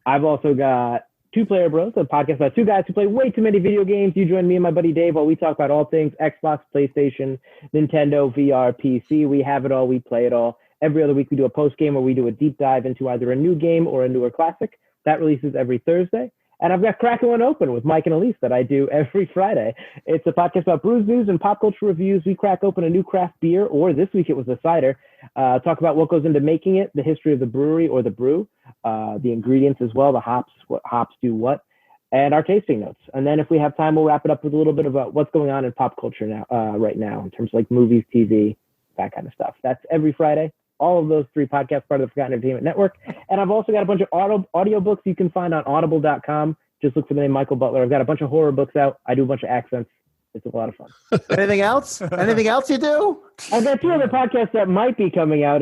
I've also got Two Player Bros, a podcast about 2 guys who play way too many video games. You join me and my buddy Dave while we talk about all things Xbox, PlayStation, Nintendo, VR, PC. We have it all. We play it all. Every other week we do a post game where we do a deep dive into either a new game or a newer classic. That releases every Thursday. And I've got Cracking One Open with Mike and Elise that I do every Friday. It's a podcast about brews, news, and pop culture reviews. We crack open a new craft beer, or this week it was a cider. Talk about what goes into making it, the history of the brewery or the brew, the ingredients as well, the hops, what hops do what, and our tasting notes. And then if we have time, we'll wrap it up with a little bit about what's going on in pop culture now, right now, in terms of like movies, TV, that kind of stuff. That's every Friday. All of those 3 podcasts part of the Forgotten Entertainment Network. And I've also got a bunch of audiobooks you can find on audible.com. Just look for the name Michael Butler. I've got a bunch of horror books out. I do a bunch of accents. It's a lot of fun. Anything else? Anything else you do? I've got 2 other podcasts that might be coming out.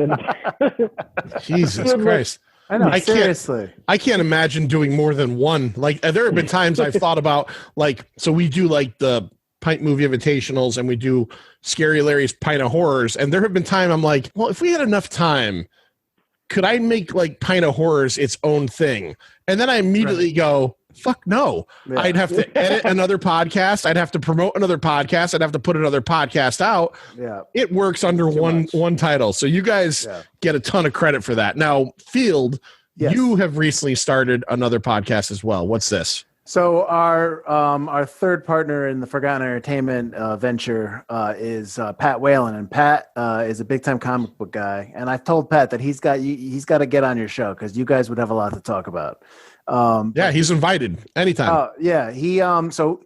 Jesus Christ. I know. I Seriously. I can't imagine doing more than one. Like, there have been times I've thought about, like, so we do like the Pint Movie Invitationals and we do Scary Larry's Pint of Horrors. And there have been times I'm like, well, if we had enough time, could I make like Pint of Horrors its own thing? And then I immediately go, fuck no. Yeah. I'd have to edit another podcast. I'd have to promote another podcast. I'd have to put another podcast out. Yeah. It works under one title. So you guys get a ton of credit for that. Now, Field, you have recently started another podcast as well. What's this? So our third partner in the Forgotten Entertainment venture is Pat Whalen, and Pat is a big time comic book guy. And I told Pat that he's got to get on your show because you guys would have a lot to talk about. He's invited anytime. He so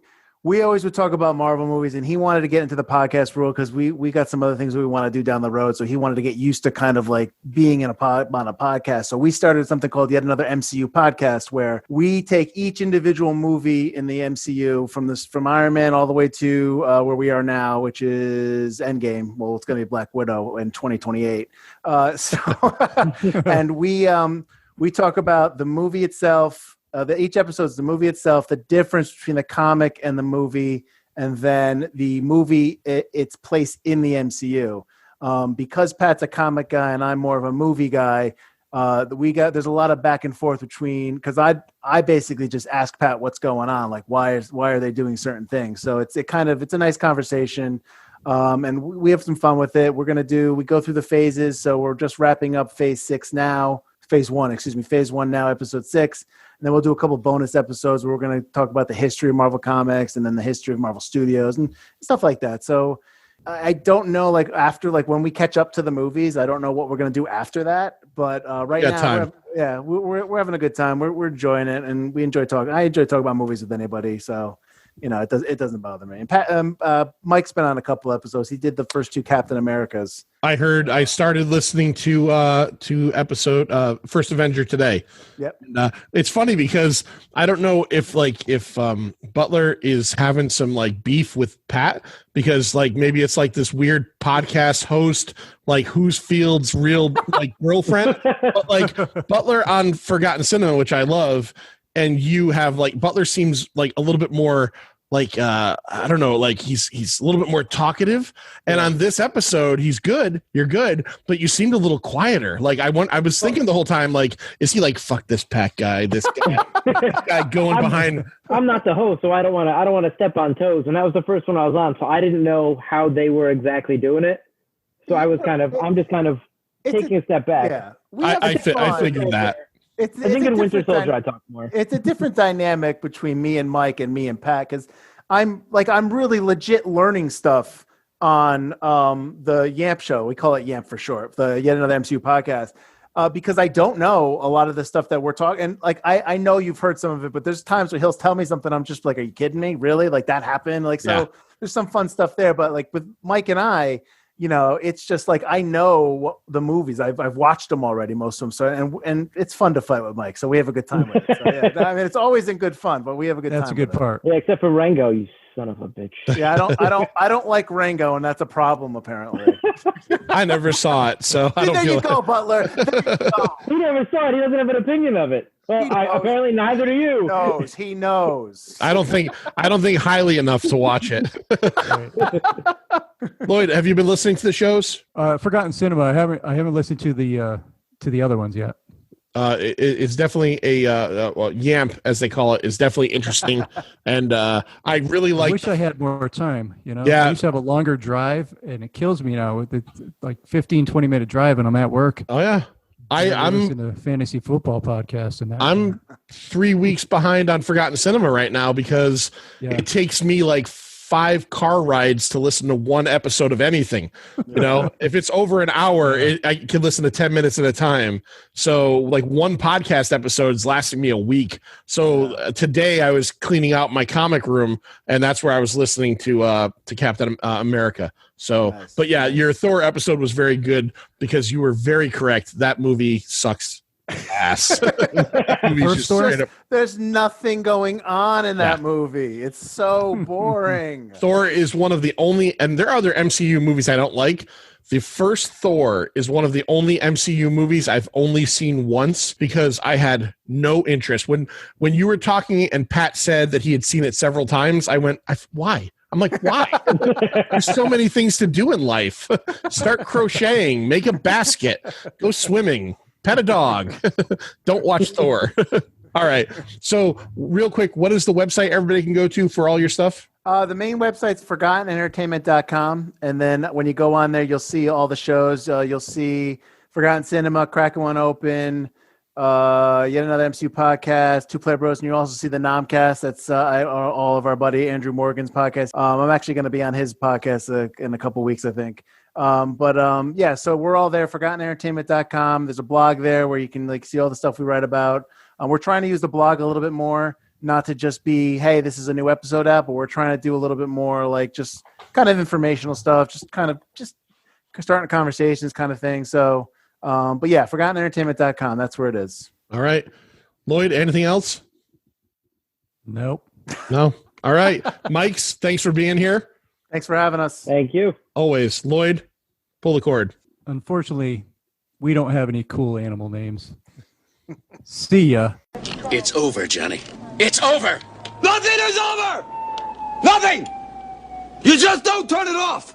we always would talk about Marvel movies, and he wanted to get into the podcast world because we got some other things we want to do down the road. So he wanted to get used to kind of like being on a podcast. So we started something called Yet Another MCU Podcast, where we take each individual movie in the MCU from Iron Man all the way to where we are now, which is Endgame. Well, it's going to be Black Widow in 2028. And we talk about the movie itself. Each episode is the movie itself, the difference between the comic and the movie, and then the movie, its place in the MCU. Because Pat's a comic guy and I'm more of a movie guy, there's a lot of back and forth between, because I basically just ask Pat what's going on, like why are they doing certain things. So it's a nice conversation, and we have some fun with it. We go through the phases. So we're just wrapping up phase one now, episode 6. And then we'll do a couple bonus episodes where we're going to talk about the history of Marvel Comics and then the history of Marvel Studios and stuff like that. So I don't know, like after, like when we catch up to the movies, I don't know what we're going to do after that. But right now, we're having a good time. We're enjoying it, and we enjoy talking. I enjoy talking about movies with anybody. So, it doesn't bother me. And Pat, Mike's been on a couple episodes. He did the first 2 Captain Americas. I started listening to episode First Avenger today. Yep. And, it's funny because I don't know if Butler is having some like beef with Pat, because like maybe it's like this weird podcast host, like who's Field's real like girlfriend, but like Butler on Forgotten Cin, which I love, and you have like Butler seems like a little bit more like I don't know, like he's a little bit more talkative, and on this episode he's good, you're good, but you seemed a little quieter. Like I was thinking the whole time, like, is he like, fuck this Pat guy, this guy going behind. I'm not the host, so I don't want to step on toes, and that was the first one I was on, so I didn't know how they were exactly doing it. So I'm just kind of taking a step back. Yeah, I figured that. I think in Winter Soldier I talk more. It's a different dynamic between me and Mike and me and Pat, because I'm really legit learning stuff on the Yamp show. We call it Yamp for short, the Yet Another MCU podcast, because I don't know a lot of the stuff that we're talking. And like I know you've heard some of it, but there's times where he'll tell me something, I'm just like, are you kidding me? Really? Like that happened? Like There's some fun stuff there, but like with Mike and I, it's just like I know the movies. I've watched them already, most of them. So and it's fun to fight with Mike. So we have a good time with it. So, yeah, I mean, it's always in good fun, but we have a good time. That's a good part. Yeah, except for Rango, you son of a bitch. Yeah, I don't like Rango, and that's a problem apparently. I never saw it, so I don't there feel you go, Butler. There you go. He never saw it. He doesn't have an opinion of it. Well, apparently neither do you. He knows. I don't think highly enough to watch it. Lloyd, have you been listening to the shows? Forgotten Cinema. I haven't listened to the other ones yet. It's definitely Yamp, as they call it, is definitely interesting, and I really like. I wish I had more time. Yeah. I used to have a longer drive, and it kills me now with like 15-20 minute drive, and I'm at work. Oh yeah. I'm listening to fantasy football podcast, and I'm 3 weeks behind on Forgotten Cinema right now because it takes me like 5 car rides to listen to one episode of anything. If it's over an hour, I can listen to 10 minutes at a time. So like one podcast episode is lasting me a week. So today I was cleaning out my comic room, and that's where I was listening to Captain America. So, nice. But yeah, your Thor episode was very good because you were very correct. That movie sucks ass. There's nothing going on in that movie. It's so boring. Thor is one of the only, and there are other MCU movies I don't like. The first Thor is one of the only MCU movies I've only seen once because I had no interest. When you were talking and Pat said that he had seen it several times, I went, why? I'm like, why? There's so many things to do in life. Start crocheting, make a basket, go swimming, pet a dog. Don't watch Thor. All right. So real quick, what is the website everybody can go to for all your stuff? The main website's ForgottenEntertainment.com. And then when you go on there, you'll see all the shows. You'll see Forgotten Cinema, Cracking One Open, Yet Another MCU podcast, Two Player Bros, and you also see the Nomcast. That's all of our buddy Andrew Morgan's podcast. I'm actually going to be on his podcast in a couple weeks, I think. So we're all there, ForgottenEntertainment.com. There's a blog there where you can like see all the stuff we write about. We're trying to use the blog a little bit more not to just be, hey, this is a new episode out, but we're trying to do a little bit more like just kind of informational stuff, just starting conversations kind of thing. So, but yeah, ForgottenEntertainment.com. That's where it is. All right. Lloyd, anything else? Nope. No. All right. Mike's, thanks for being here. Thanks for having us. Thank you. Always. Lloyd, pull the cord. Unfortunately, we don't have any cool animal names. See ya. It's over, Johnny. It's over. Nothing is over. Nothing. You just don't turn it off.